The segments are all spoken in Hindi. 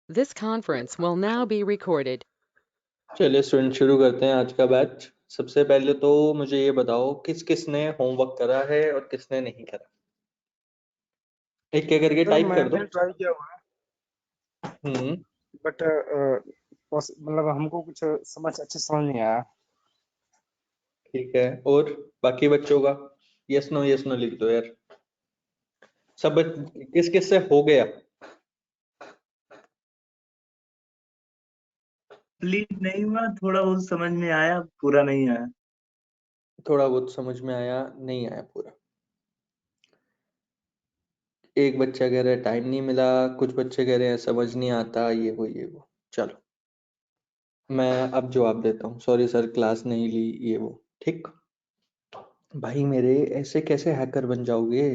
This conference will now be recorded. चलिए स्टूडेंट शुरू करते हैं आज का बैच। सबसे पहले तो मुझे ये बताओ किस किसने होमवर्क करा है और किसने नहीं करा। एक एक करके टाइप कर दो। मैंने ट्राई किया हुआ है बट मतलब हमको कुछ अच्छे समझ नहीं आया। ठीक है, और बाकी बच्चों का यस नो लिख दो यार। सब किस किस से हो गया? कंप्लीट नहीं हुआ, थोड़ा बहुत समझ में आया, पूरा नहीं आया। थोड़ा बहुत समझ में आया, नहीं आया पूरा। एक बच्चा कह रहा है टाइम नहीं मिला, कुछ बच्चे कह रहे हैं समझ नहीं आता, ये वो। चलो मैं अब जवाब देता हूँ। सॉरी सर क्लास नहीं ली, ये वो। ठीक भाई मेरे, ऐसे कैसे हैकर बन जाओगे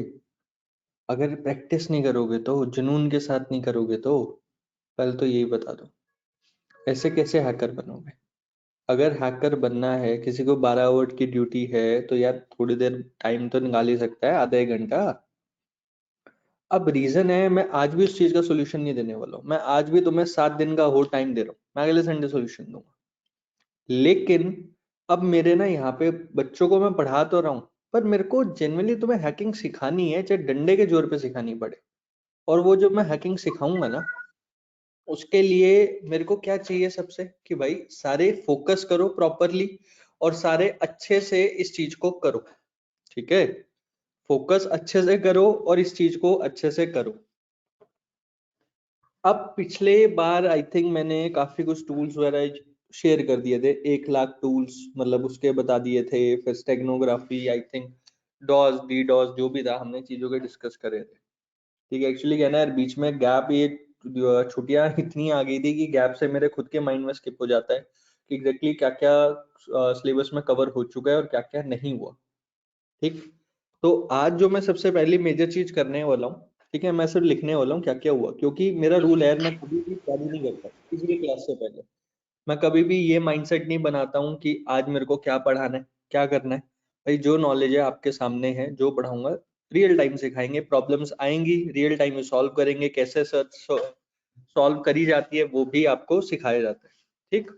अगर प्रैक्टिस नहीं करोगे तो, जुनून के साथ नहीं करोगे तो? पहले तो यही बता दो, ऐसे कैसे हैकर बनोगे? अगर हैकर बनना है, किसी को 12 आवर की ड्यूटी है तो यार थोड़ी देर टाइम तो निकाल ही सकता है, आधा एक घंटा। अब रीजन है, मैं आज भी उस चीज का सोल्यूशन नहीं देने वाला हूँ। मैं आज भी तुम्हें 7 दिन का और टाइम दे रहा हूँ, मैं अगले संडे सोल्यूशन दूंगा। लेकिन अब मेरे ना यहाँ पे बच्चों को मैं पढ़ा तो रहा हूँ, पर मेरे को जेन्युइनली तुम्हें हैकिंग सिखानी है, चाहे डंडे के जोर पे सिखानी पड़े। और वो जो मैं हैकिंग सिखाऊंगा ना, उसके लिए मेरे को क्या चाहिए सबसे, कि भाई सारे फोकस करो प्रॉपरली और सारे अच्छे से इस चीज को करो। ठीक है, फोकस अच्छे से करो और इस चीज को अच्छे से करो। अब पिछले बार आई थिंक मैंने काफी कुछ टूल्स वगैरह शेयर कर दिए थे, 1 लाख टूल्स मतलब उसके बता दिए थे। फिर steganography, I think DoS DDoS जो भी था, हमने चीजों के डिस्कस करे थे। ठीक है, एक्चुअली क्या ना यार, बीच में गैप, ये छुट्टियां इतनी आ गई थी कि गैप से मेरे खुद के माइंड में स्किप हो जाता है कि एग्जैक्टली क्या क्या सिलेबस में कवर हो चुका है और क्या क्या नहीं हुआ। ठीक, तो आज जो मैं सबसे पहली मेजर चीज करने वाला हूँ, ठीक है, मैं सिर्फ लिखने वाला हूँ क्या क्या हुआ, क्योंकि मेरा रूल है, मैं कभी भी तैयारी नहीं करता किसी भी क्लास से पहले। मैं कभी भी ये माइंडसेट नहीं बनाता हूँ कि आज मेरे को क्या पढ़ाना है, क्या करना है। भाई जो नॉलेज है आपके सामने है, जो पढ़ाऊंगा रियल टाइम सिखाएंगे, प्रॉब्लम्स आएंगी रियल टाइम में सॉल्व करेंगे, कैसे सॉल्व करी जाती है वो भी आपको सिखाया जाता है। ठीक,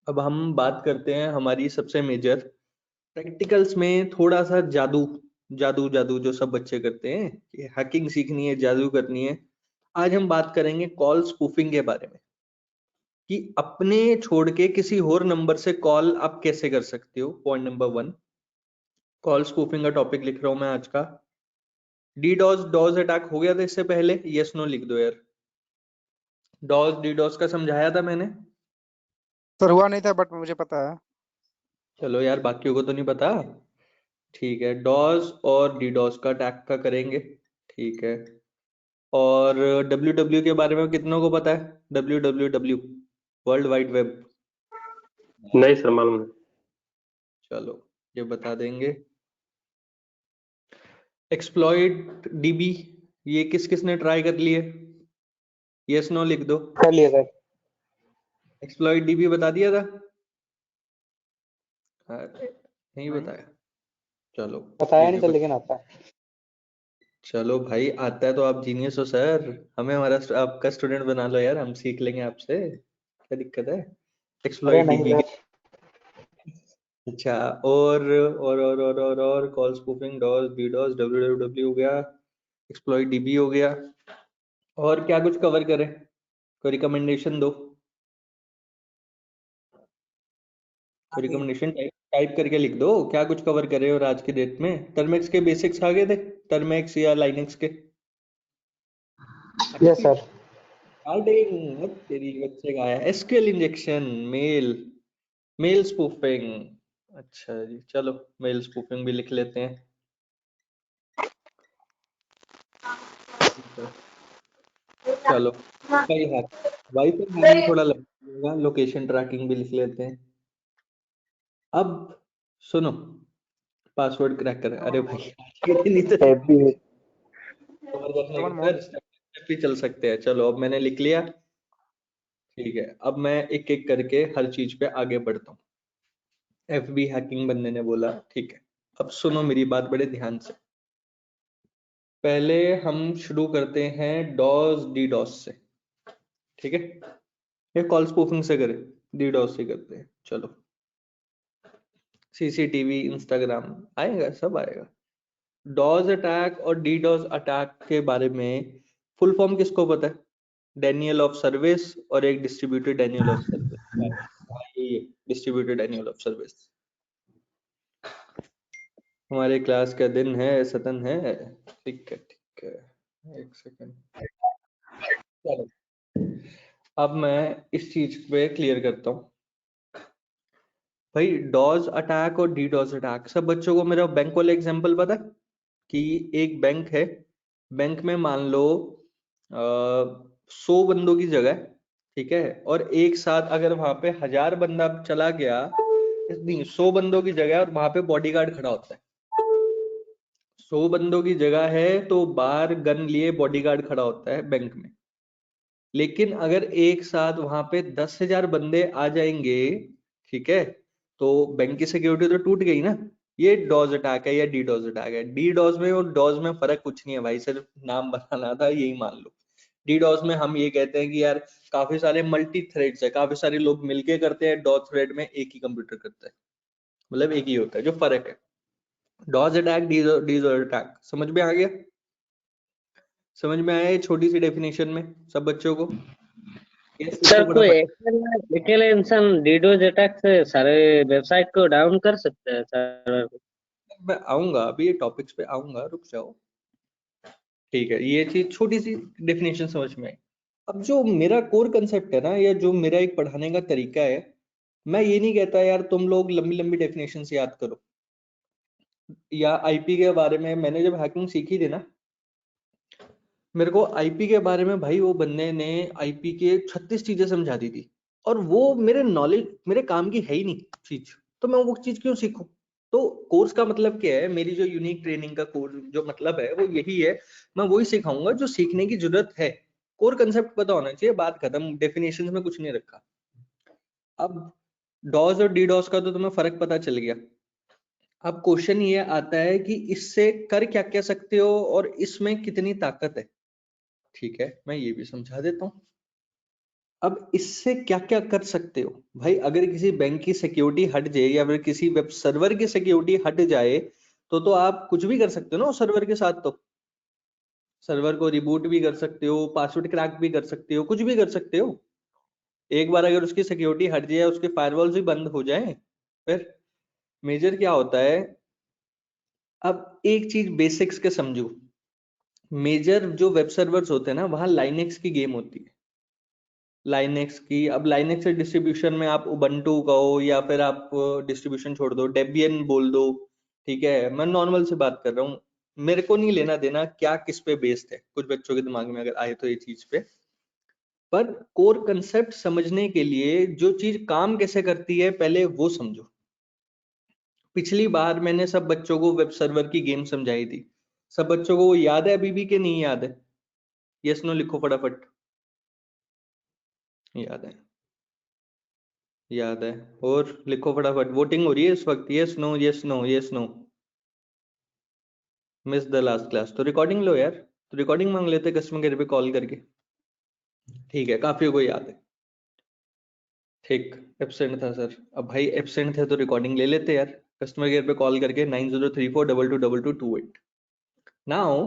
अब हम बात करते हैं हमारी सबसे मेजर प्रैक्टिकल्स में, थोड़ा सा जादू जादू जादू जो सब बच्चे करते हैं कि हैकिंग सीखनी है, जादू करनी है। आज हम बात करेंगे कॉल स्पूफिंग के बारे में, कि अपने छोड़ के किसी और नंबर से कॉल आप कैसे कर सकते हो। पॉइंट नंबर 1, कॉल स्पूफिंग का टॉपिक लिख रहा हूं मैं आज का। डीडॉस डॉस अटैक हो गया था इससे पहले, यस नो लिख दो यार। डॉस डीडॉस का समझाया था मैंने? सर हुआ नहीं था बट मुझे पता है। चलो यार बाकियों को तो नहीं पता। ठीक है, डॉस और डीडॉस का अटैक का करेंगे। ठीक है, और डब्ल्यू डब्ल्यू के बारे में कितनों को पता है? W W W, world wide web. नहीं सर, मालूम नहीं। चलो ये बता देंगे। एक्सप्लॉइट डीबी, ये किस किसने ट्राई कर लिए? यस नो लिख दो। कर लिया सर। एक्सप्लॉइट डीबी बता दिया था? अरे, नहीं बताया। चलो बताया ठीक नहीं है, था लेकिन आता है। चलो भाई आता है तो आप जीनियस हो सर, हमें हमारा आपका स्टूडेंट बना लो यार, हम सीख लेंगे आपसे, क्या दिक्कत है? अरे एक्सप्लॉइट नहीं डीबी। सर। अच्छा, और call spoofing, DoS DDoS, W W W हो गया, एक्सप्लॉइट डीबी हो गया। और क्या कुछ कवर करें, कोई रिकमेंडेशन दो, कोई रिकमेंडेशन टाइप करके लिख दो, क्या कुछ कवर करे और आज के डेट में। टर्मेक्स के बेसिक्स आ गए थे, टर्मेक्स या लाइनेक्स के? Yes sir. स्टार्टिंग तेरी बच्चे का आया SQL injection, mail mail spoofing. अच्छा जी, चलो मेल स्पूफिंग भी लिख लेते हैं। चलो वाईफाई हैक, वाईफाई हैकिंग थोड़ा लगेगा, लोकेशन ट्रैकिंग भी लिख लेते हैं। अब सुनो, पासवर्ड क्रैकर, अरे भाई नहीं तो कवर करने के सर स्टेप भी चल सकते हैं। चलो अब मैंने लिख लिया। ठीक है, अब मैं एक एक करके हर चीज पे आगे बढ़ता हूँ। एफबी हैकिंग बंदे ने बोला, ठीक है। अब सुनो मेरी बात बड़े ध्यान से। पहले हम शुरू करते हैं डॉस डी डॉस से। ठीक है, ये कॉल स्पूफिंग से करे, डीडोस से करते हैं। चलो सीसीटीवी, इंस्टाग्राम आएगा, सब आएगा। डॉज अटैक और डीडोस अटैक के बारे में फुल फॉर्म किसको पता है? डेनियल ऑफ सर्विस और एक डिस्ट्रीब्यूटेड डेनियल ऑफ सर्विस। ये डिस्ट्रीब्यूटेड डेनियल ऑफ सर्विस हमारे क्लास का दिन है, सतन है। ठीक है ठीक है, एक सेकंड। चलो अब मैं इस चीज पे क्लियर करता हूँ भाई। डॉज अटैक और डीडॉस अटैक, सब बच्चों को मेरा बैंक वाला एग्जांपल पता है कि एक बैंक है, बैंक में मान लो 100 बंदों की जगह, ठीक है, और एक साथ अगर वहां पे 1000 बंदा चला गया, नहीं 100 बंदों की जगह और वहां पे बॉडीगार्ड खड़ा होता है। 100 बंदों की जगह है तो बाहर गन लिए बॉडीगार्ड खड़ा होता है बैंक में। लेकिन अगर एक साथ वहां पे 10,000 बंदे आ जाएंगे, ठीक है, तो बैंक की सिक्योरिटी तो टूट गई ना। ये डॉज अटैक है या डी डॉज अटैक है। डी डॉज में और डॉज में फर्क कुछ नहीं है भाई, सिर्फ नाम बनाना था, यही मान लो। डी डॉज में हम ये कहते हैं कि यार काफी सारे मल्टी थ्रेड्स है, काफी सारे लोग मिलके करते हैं। डॉज थ्रेड में एक ही कंप्यूटर करता है, मतलब एक ही होता है, जो फर्क है। DoS attack, DDoS attack समझ में आ गया? समझ में आया ये छोटी सी डेफिनेशन में सब बच्चों को? सर कोई अकेले इंसान डीडोज अटैक से सारे वेबसाइट को डाउन कर सकता है सर्वर को? मैं आऊंगा अभी, ये टॉपिक्स पे आऊंगा, रुक जाओ। ठीक है, ये चीज छोटी सी डेफिनेशन समझ में आई। अब जो मेरा कोर कंसेप्ट है ना, या जो मेरा एक पढ़ाने का तरीका है, मैं ये नहीं कहता यार तुम लोग लंबी लंबी डेफिनेशन याद करो, या आईपी के बारे में। मैंने जब हैकिंग सीखी थी ना, मेरे को आईपी के बारे में भाई वो बंदे ने आईपी के 36 चीजें समझा दी थी, और वो मेरे नॉलेज, मेरे काम की है ही नहीं चीज, तो मैं वो चीज क्यों सीखूं? तो कोर्स का मतलब क्या है? मेरी जो यूनिक ट्रेनिंग का कोर्स जो मतलब है वो यही है, मैं वही सिखाऊंगा जो सीखने की जरूरत है। कोर कंसेप्ट पता होना चाहिए, बात खत्म, डेफिनेशंस में कुछ नहीं रखा। अब डॉज और डी डॉज का तो तुम्हें फर्क पता चल गया। अब क्वेश्चन ये आता है कि इससे कर क्या क्या सकते हो और इसमें कितनी ताकत है। ठीक है, मैं ये भी समझा देता हूँ। अब इससे क्या क्या कर सकते हो भाई? अगर किसी बैंक की सिक्योरिटी हट जाए या फिर किसी वेब सर्वर की सिक्योरिटी हट जाए, तो आप कुछ भी कर सकते हो ना उस सर्वर के साथ। तो सर्वर को रिबूट भी कर सकते हो, पासवर्ड क्रैक भी कर सकते हो, कुछ भी कर सकते हो। एक बार अगर उसकी सिक्योरिटी हट जाए, उसके फायरवॉल्स भी बंद हो जाए, फिर मेजर क्या होता है? अब एक चीज बेसिक्स के समझो। मेजर जो वेब सर्वर्स होते हैं ना, वहां लाइनेक्स की गेम होती है, लाइनेक्स की। अब लाइनेक्स के डिस्ट्रीब्यूशन में आप उबंटू कहो या फिर आप डिस्ट्रीब्यूशन छोड़ दो, डेबियन बोल दो, ठीक है, मैं नॉर्मल से बात कर रहा हूँ। मेरे को नहीं लेना देना क्या किस पे बेस्ड है, कुछ बच्चों के दिमाग में अगर आए तो ये चीज पे। पर कोर कंसेप्ट समझने के लिए जो चीज काम कैसे करती है पहले वो समझो। पिछली बार मैंने सब बच्चों को वेब सर्वर की गेम समझाई थी, सब बच्चों को वो याद है अभी भी कि नहीं याद है? यस नो लिखो फटाफट। याद है, याद है, और लिखो फटाफट। वोटिंग हो रही है इस वक्त, yes no yes no yes no. Miss the last class तो रिकॉर्डिंग लो यार, तो रिकॉर्डिंग मांग लेते कस्टमर केयर पे कॉल करके। ठीक है, काफी को याद है। ठीक, एब्सेंट था सर। अब भाई एब्सेंट थे तो रिकॉर्डिंग ले लेते यार, कस्टमर केयर पे कॉल करके 9034222228। नाउ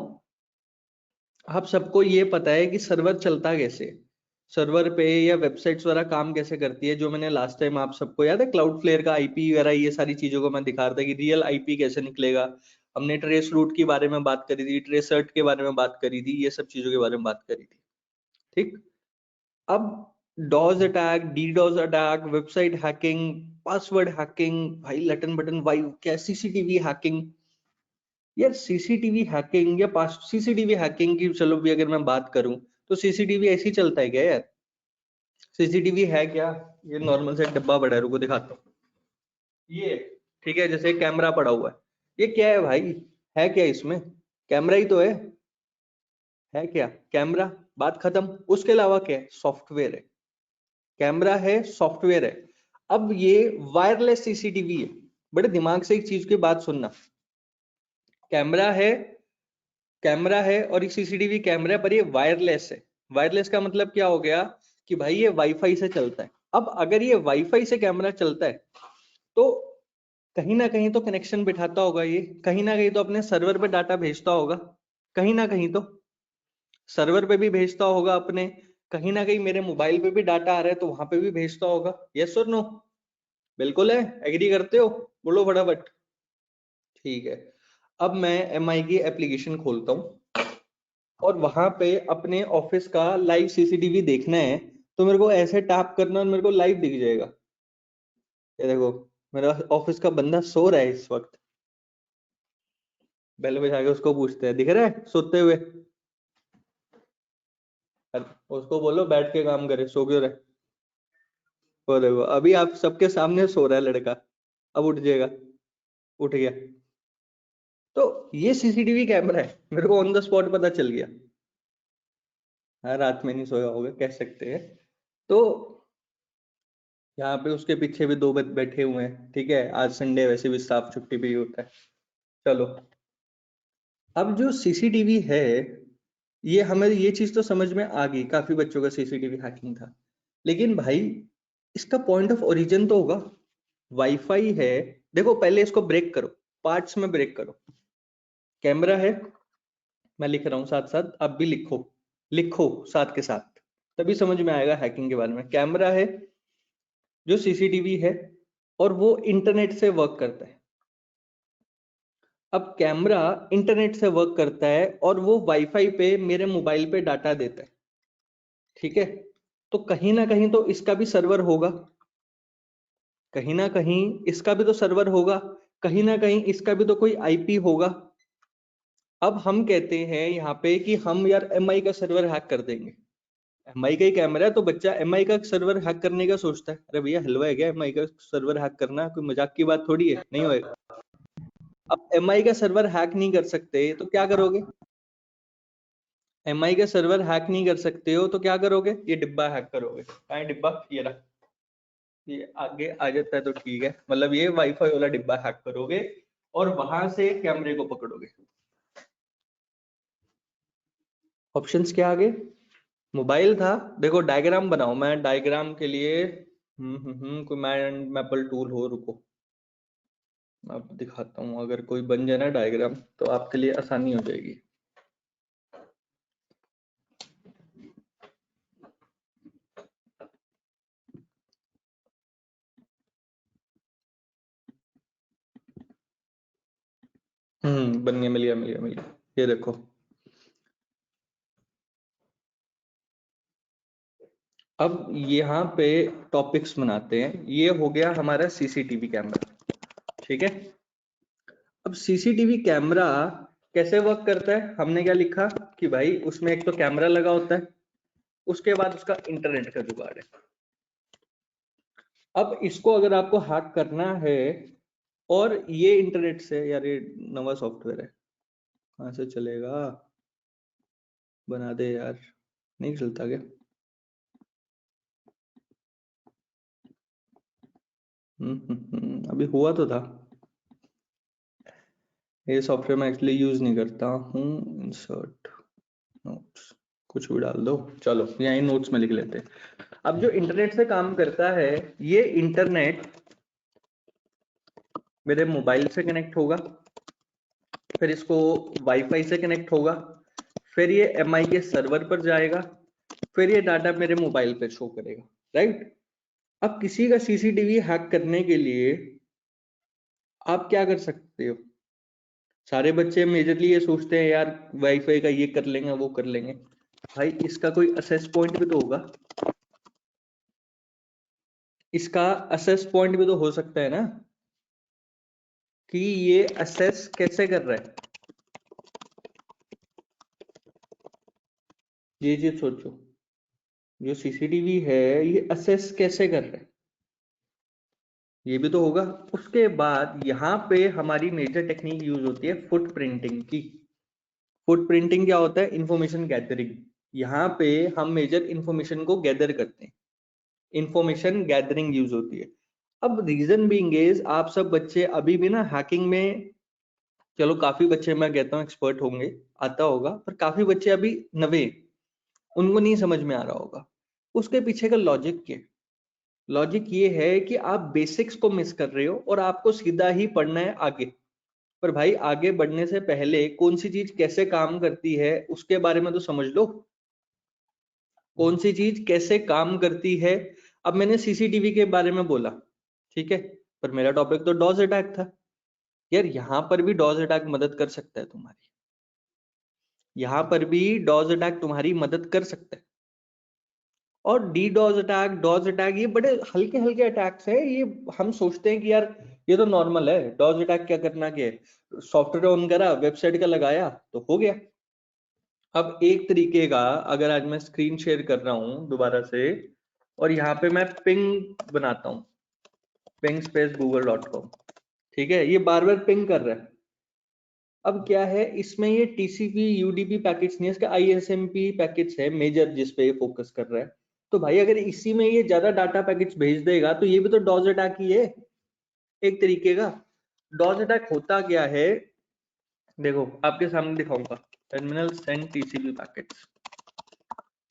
आप सबको ये पता है कि सर्वर चलता कैसे, सर्वर पे या वेबसाइट्स वगैरह काम कैसे करती है। जो मैंने लास्ट टाइम आप सबको याद है क्लाउडफ्लेयर का आईपी वगैरह, ये सारी चीजों को मैं दिखा रहा था कि रियल आईपी कैसे निकलेगा। हमने ट्रेस रूट के बारे में बात करी थी, ट्रेसर्ट के बारे में बात करी थी, ये सब चीजों के बारे में बात करी थी। ठीक, अब DoS attack, DDoS attack, website hacking, password hacking, भाई लटन बटन वाई क्या, सीसीटीवी हैकिंग। यार सीसीटीवी हैकिंग या पास सीसीटीवी हैकिंग की चलो भी अगर मैं बात करूं, तो सीसीटीवी ऐसे ही चलता है क्या यार? सीसीटीवी है क्या? ये नॉर्मल से डब्बा पड़ा है, रुको दिखाता हूँ। ये ठीक है, जैसे कैमरा पड़ा हुआ है, ये क्या है भाई? है क्या इसमें? कैमरा ही तो है क्या कैमरा? बात खत्म। उसके अलावा क्या है? सॉफ्टवेयर है। कैमरा है, सॉफ्टवेयर है। अब ये वायरलेस सीसीटीवी है। बड़े दिमाग से एक चीज की बात सुनना, कैमरा है, कैमरा है और ये सीसीटीवी कैमरा, पर ये वायरलेस है। वायरलेस का मतलब क्या हो गया कि भाई ये वाईफाई से चलता है। अब अगर ये वाईफाई से कैमरा चलता है तो कहीं ना कहीं तो कनेक्शन बिठाता होगा, ये कहीं ना कहीं तो अपने सर्वर पे डाटा भेजता होगा, कहीं ना कहीं तो सर्वर पे भी भेजता होगा अपने, कहीं ना कहीं मेरे मोबाइल पे भी डाटा आ रहा है तो वहां पे भी भेजता होगा। यस और नो? बिल्कुल है, एग्री करते हो? बोलो फटाफट। ठीक है, अब मैं एमआई की एप्लीकेशन खोलता हूँ और वहां पे अपने ऑफिस का लाइव सीसीटीवी देखना है, तो मेरे को ऐसे टैप करना और मेरे को लाइव दिख जाएगा। ये देखो मेरा ऑफिस का बंदा सो रहा है इस वक्त, बेल बजा के उसको पूछते हैं दिख रहा है सोते हुए, उसको बोलो बैठ के काम करे, सो क्यों रहे। वो देखो अभी आप सबके सामने सो रहा है लड़का, अब उठ जाएगा, उठ गया। तो ये सीसीटीवी कैमरा है, मेरे को ऑन द स्पॉट पता चल गया। हाँ, रात में नहीं सोया होगा कह सकते हैं। तो यहाँ पे उसके पीछे भी दो बैठे हुए हैं, ठीक है, आज संडे वैसे भी स्टाफ छुट्टी पे ही होता है। चलो, अब जो सीसीटीवी है ये हमें ये चीज तो समझ में आ गई, काफी बच्चों का सीसीटीवी हैकिंग था, लेकिन भाई इसका पॉइंट ऑफ ओरिजिन तो होगा। वाईफाई है, देखो पहले इसको ब्रेक करो, पार्ट्स में ब्रेक करो। कैमरा है, मैं लिख रहा हूँ साथ साथ, आप भी लिखो, लिखो साथ के साथ, तभी समझ में आएगा हैकिंग के बारे में। कैमरा है जो सीसीटीवी है और वो इंटरनेट से वर्क करता है। अब कैमरा इंटरनेट से वर्क करता है और वो वाईफाई पे मेरे मोबाइल पे डाटा देता है, ठीक है। तो कहीं ना कहीं तो इसका भी सर्वर होगा, कहीं ना कहीं इसका भी तो सर्वर होगा, कहीं ना कहीं इसका भी तो कोई आईपी होगा। अब हम कहते हैं यहाँ पे कि हम यार एमआई का सर्वर हैक कर देंगे। एमआई का ही कैमरा है तो बच्चा एमआई का सर्वर हैक करने का सोचता है, अरे भैया हलवा है क्या एमआई का सर्वर हैक करना, कोई मजाक की बात थोड़ी है, नहीं होएगा। अब एमआई का सर्वर हैक नहीं कर सकते तो क्या करोगे? एमआई का सर्वर हैक नहीं कर सकते हो तो क्या करोगे? ये डिब्बा हैक करोगे। कहाँ है डिब्बा? ये रहा, ये आगे आ जाता है तो ठीक है, मतलब ये वाईफाई वाला डिब्बा हैक करोगे और वहां से कैमरे को पकड़ोगे। ऑप्शंस क्या आगे? मोबाइल था, देखो डायग्राम बनाओ, मैं डायग्राम के लिए कोई मैपल टूल हो, रुको अब दिखाता हूँ, अगर कोई बन जाए ना डायग्राम तो आपके लिए आसानी हो जाएगी। बन गया, मिल गया मिल गया मिल गया। ये देखो, अब यहाँ पे टॉपिक्स बनाते हैं। ये हो गया हमारा सीसीटीवी कैमरा, ठीक है। अब सीसीटीवी कैमरा कैसे वर्क करता है? हमने क्या लिखा कि भाई उसमें एक तो कैमरा लगा होता है, उसके बाद उसका इंटरनेट का जुगाड़ है। अब इसको अगर आपको हैक करना है और ये इंटरनेट से, यार ये नवा सॉफ्टवेयर है, कहाँ से चलेगा, बना दे यार, नहीं चलता क्या? अभी हुआ तो था। ये सॉफ्टवेयर मैं एक्चुअली यूज नहीं करता हूँ। इंसर्ट नोट्स, कुछ भी डाल दो, चलो यहीं नोट्स में लिख लेते हैं। अब जो इंटरनेट से काम करता है, ये इंटरनेट मेरे मोबाइल से कनेक्ट होगा, फिर इसको वाईफाई से कनेक्ट होगा, फिर ये एमआई के सर्वर पर जाएगा, फिर ये डाटा मेरे मोबाइल पे शो करेगा, राइट। अब किसी का सीसीटीवी हैक करने के लिए आप क्या कर सकते हो? सारे बच्चे मेजरली ये सोचते हैं यार वाईफाई का ये कर लेंगे वो कर लेंगे, भाई इसका कोई असेस पॉइंट भी तो होगा, इसका असेस पॉइंट भी तो हो सकता है ना, कि ये असेस कैसे कर रहा है। ये चीज सोचो, जो सीसीटीवी है ये असेस कैसे कर रहा है, ये भी तो होगा। उसके बाद यहाँ पे हमारी मेजर टेक्निक यूज होती है फुट प्रिंटिंग की। फुट प्रिंटिंग क्या होता है? Information gathering. यहाँ पे हम मेजर इंफॉर्मेशन को गैदर करते हैं, इंफॉर्मेशन गैदरिंग यूज होती है। अब रीजन बीइंग इज, आप सब बच्चे अभी भी ना हैकिंग में, चलो काफी बच्चे मैं कहता हूँ एक्सपर्ट होंगे, आता होगा, पर काफी बच्चे अभी नवे, उनको नहीं समझ में आ रहा होगा। उसके पीछे का लॉजिक क्या है? लॉजिक ये है कि आप बेसिक्स को मिस कर रहे हो और आपको सीधा ही पढ़ना है आगे। पर भाई आगे बढ़ने से पहले कौन सी चीज कैसे काम करती है उसके बारे में तो समझ लो। कौन सी चीज कैसे काम करती है। अब मैंने सीसीटीवी के बारे में बोला, ठीक है, पर मेरा टॉपिक तो डॉज अटैक था। यार यहाँ पर भी डॉज अटैक मदद कर सकता है तुम्हारी, यहाँ पर भी डॉज अटैक तुम्हारी मदद कर सकता है। और डी डॉज अटैक ये बड़े हल्के हल्के अटैक्स है। ये हम सोचते हैं कि यार ये तो नॉर्मल है, डॉज अटैक क्या करना, क्या है, सॉफ्टवेयर ऑन करा, वेबसाइट का लगाया तो हो गया। अब एक तरीके का, अगर आज मैं स्क्रीन शेयर कर रहा हूं दोबारा से और यहाँ पे मैं पिंग बनाता हूँ, पिंग स्पेस google.com, ठीक है, ये बार बार पिंग कर रहा है। अब क्या है इसमें, ये टीसीपी यूडीपी पैकेट्स नहीं है, इसका आईएसएमपी पैकेट्स है मेजर जिस पे फोकस कर रहा है। तो भाई अगर इसी में ये ज्यादा डाटा पैकेट्स भेज देगा तो ये भी तो डॉज अटैक ही है एक तरीके का। डॉज अटैक होता क्या है, देखो आपके सामने दिखाऊंगा। Terminal send TCP packets,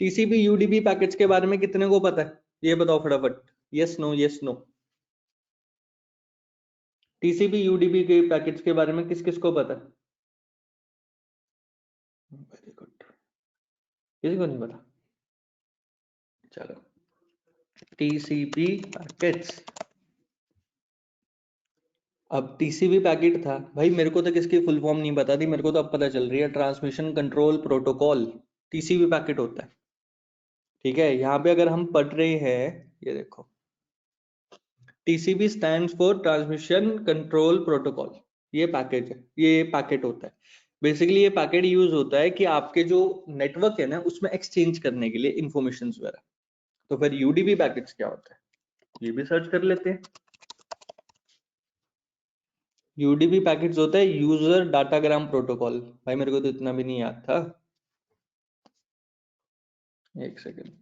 TCP UDP packets के बारे में कितने को पता है ये बताओ फटाफट, yes no yes no. TCP UDP के पैकेट्स के बारे में किस किस को पता है? वेरी गुड, किसी को नहीं पता? चलो, टीसीपी पैकेट्स। अब टीसीपी पैकेट था भाई, मेरे को तो किसकी फुल फॉर्म नहीं पता थी, मेरे को तो अब पता चल रही है, transmission control protocol TCP packet होता है। ठीक है, यहाँ पे अगर हम पढ़ रहे हैं, ये देखो TCP stands for transmission control protocol, ये पैकेज है, ये पैकेट होता है। बेसिकली ये पैकेट यूज होता है कि आपके जो नेटवर्क है ना उसमें एक्सचेंज करने के लिए इंफॉर्मेशन वगैरह। तो फिर यूडीपी पैकेट्स क्या होता है ये भी सर्च कर लेते हैं। यूडीपी पैकेट्स होता है यूजर डाटाग्राम प्रोटोकॉल। भाई मेरे को तो इतना भी नहीं याद था, एक सेकेंड।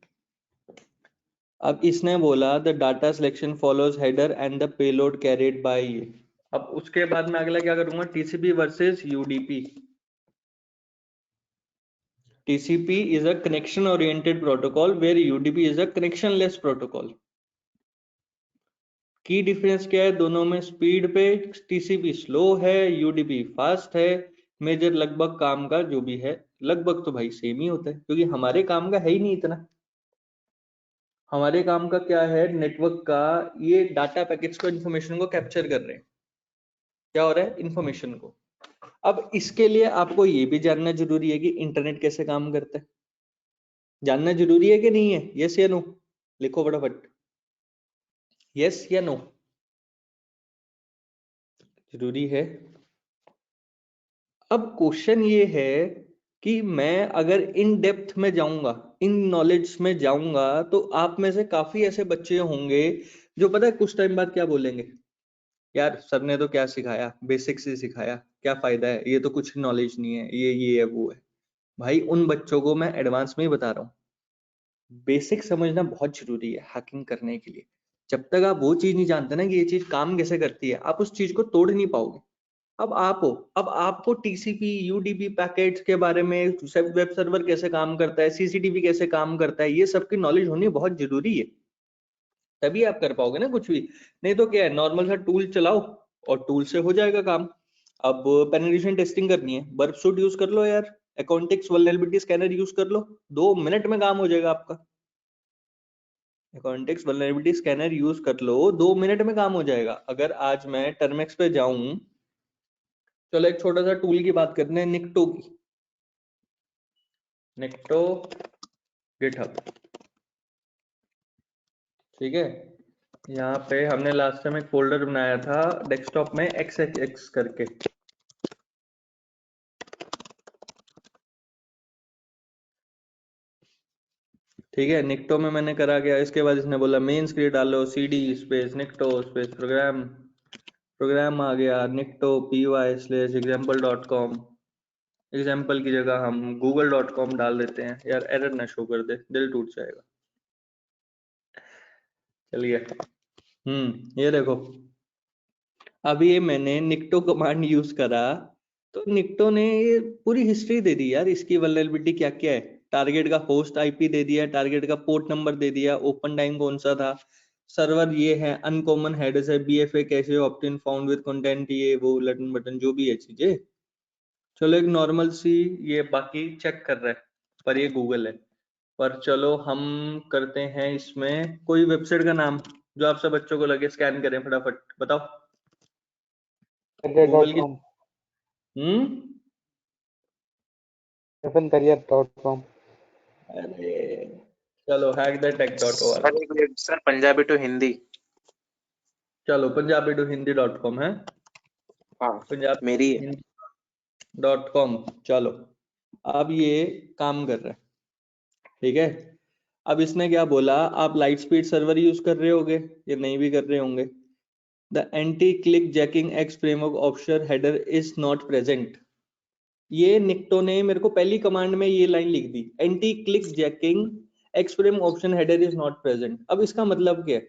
अब इसने बोला the data selection follows header and the payload carried by ये। अब उसके बाद मैं अगला क्या करूंगा, TCP versus UDP. TCP is a connection oriented protocol where UDP is a connectionless protocol. Key difference क्या है दोनों में? स्पीड पे टीसीपी स्लो है, यूडीपी फास्ट है। मेजर लगभग काम का जो भी है, लगभग तो भाई सेम ही होता है क्योंकि हमारे काम का है ही नहीं इतना। हमारे काम का क्या है, नेटवर्क का ये डाटा पैकेट्स को, इन्फॉर्मेशन को कैप्चर कर रहे हैं। क्या हो रहा है, इन्फॉर्मेशन को। अब इसके लिए आपको ये भी जानना जरूरी है कि इंटरनेट कैसे काम करता है। जानना जरूरी है कि नहीं है? यस या नो, लिखो फटाफट, यस या नो। जरूरी है। अब क्वेश्चन ये है कि मैं अगर इन डेप्थ में जाऊंगा, इन नॉलेज में जाऊंगा, तो आप में से काफी ऐसे बच्चे होंगे जो पता है कुछ टाइम बाद क्या बोलेंगे, यार सर ने तो क्या सिखाया, बेसिक्स ही सिखाया, क्या फायदा है, ये तो कुछ नॉलेज नहीं है, ये है वो है। भाई उन बच्चों को मैं एडवांस में ही बता रहा हूँ, बेसिक समझना बहुत जरूरी है हैकिंग करने के लिए। जब तक आप वो चीज नहीं जानते ना कि ये चीज काम कैसे करती है, आप उस चीज को तोड़ नहीं पाओगे। अब आपको टीसीपी यूडीपी पैकेट्स के बारे में, वेब सर्वर कैसे काम करता है, सीसीटीवी कैसे काम करता है, ये सब की नॉलेज होनी बहुत जरूरी है, तभी आप कर पाओगे ना कुछ भी। नहीं तो क्या है, नॉर्मल सा टूल चलाओ और टूल से हो जाएगा काम। अब पेनिट्रेशन टेस्टिंग करनी है, बर्फ सूट यूज कर लो यार, अकाउंटिक्स वल्नरेबिलिटी स्कैनर यूज कर लो, 2 मिनट में काम हो जाएगा आपका। अकाउंटिक्स वल्नरेबिलिटी स्कैनर यूज कर लो, 2 मिनट में काम हो जाएगा। अगर आज मैं टर्मेक्स पे जाऊं, चलो एक छोटा सा टूल की बात करते हैं, निक्टो की, निक्टो गिटहब, ठीक है। यहाँ पे हमने लास्ट टाइम एक फोल्डर बनाया था डेस्कटॉप में XXX करके, ठीक है। निक्टो में मैंने करा गया, इसके बाद इसने बोला मेन स्क्रीन डालो, CD space Nikto space program आ गया, निक्टो py/example.com। एग्जाम्पल की जगह हम google.com डाल देते हैं, यार एरर ना शो कर दे, दिल टूट जाएगा। चलिए, ये देखो, अभी ये मैंने निक्टो कमांड यूज करा तो निक्टो ने ये पूरी हिस्ट्री दे दी यार, इसकी वल्नरेबिलिटी क्या क्या है। टारगेट का होस्ट आईपी दे दिया, टारगेट का पोर्ट नंबर दे दिया, ओपन टाइम कौन सा था, सर्वर ये है, अनकॉमन हेडर्स है, बीएफए कैसे ऑप्ट-इन फाउंड विद कंटेंट, ये वो लटन बटन जो भी है चीजें। चलो एक नॉर्मल सी ये बाकी चेक कर रहा है, पर ये गूगल है। पर चलो हम करते हैं इसमें कोई वेबसाइट का नाम जो आप सब बच्चों को लगे, स्कैन करें फटाफट, बताओ। गूगल की career.com अरे चलो hacktheTech.org, sir Punjabi to Hindi. चलो पंजाबी टू हिंदी.com है, हाँ पंजाबी मेरी है। हिंदी.com। चलो अब ये काम कर रहा है, ठीक है। अब इसने क्या बोला, आप लाइट स्पीड सर्वर यूज कर रहे होगे या नहीं भी कर रहे होंगे। The anti clickjacking x framework option header is not present. ये निक्टो ने मेरे को पहली कमांड में ये लाइन लिख दी, anti clickjacking X frame option header is not present. अब इसका मतलब क्या है,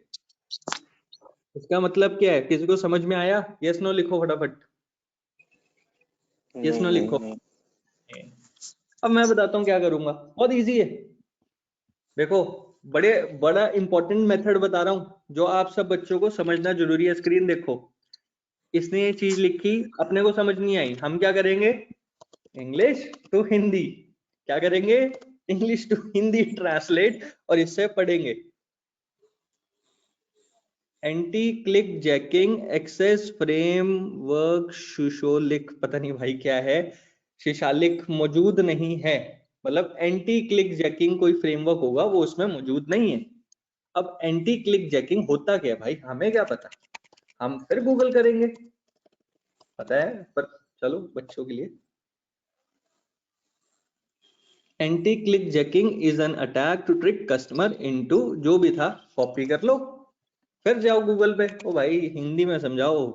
इसका मतलब क्या है, किसी को समझ में आया? यस नो लिखो फटाफट, यस नो लिखो। अब मैं बताता हूँ क्या करूंगा, बहुत इजी है। देखो बड़ा इंपॉर्टेंट मेथड बता रहा हूं जो आप सब बच्चों को समझना जरूरी है। स्क्रीन देखो, इसने ये चीज लिखी, अपने को समझ नहीं आई, हम क्या करेंगे, इंग्लिश टू हिंदी, क्या करेंगे, इंग्लिश टू हिंदी ट्रांसलेट, और इससे पढ़ेंगे। Anti clickjacking access framework शिशोलिक, पता नहीं भाई क्या है, शिशालिक मौजूद नहीं है। मतलब एंटी क्लिक जैकिंग कोई फ्रेमवर्क होगा वो उसमें मौजूद नहीं है। अब एंटी क्लिक जैकिंग होता क्या है भाई, हमें क्या पता, हम फिर गूगल करेंगे, पता है पर चलो बच्चों के लिए। Anti clickjacking is an attack to trick customer into, जो भी था कॉपी कर लो, फिर जाओ गूगल पे, ओ भाई हिंदी में समझाओ,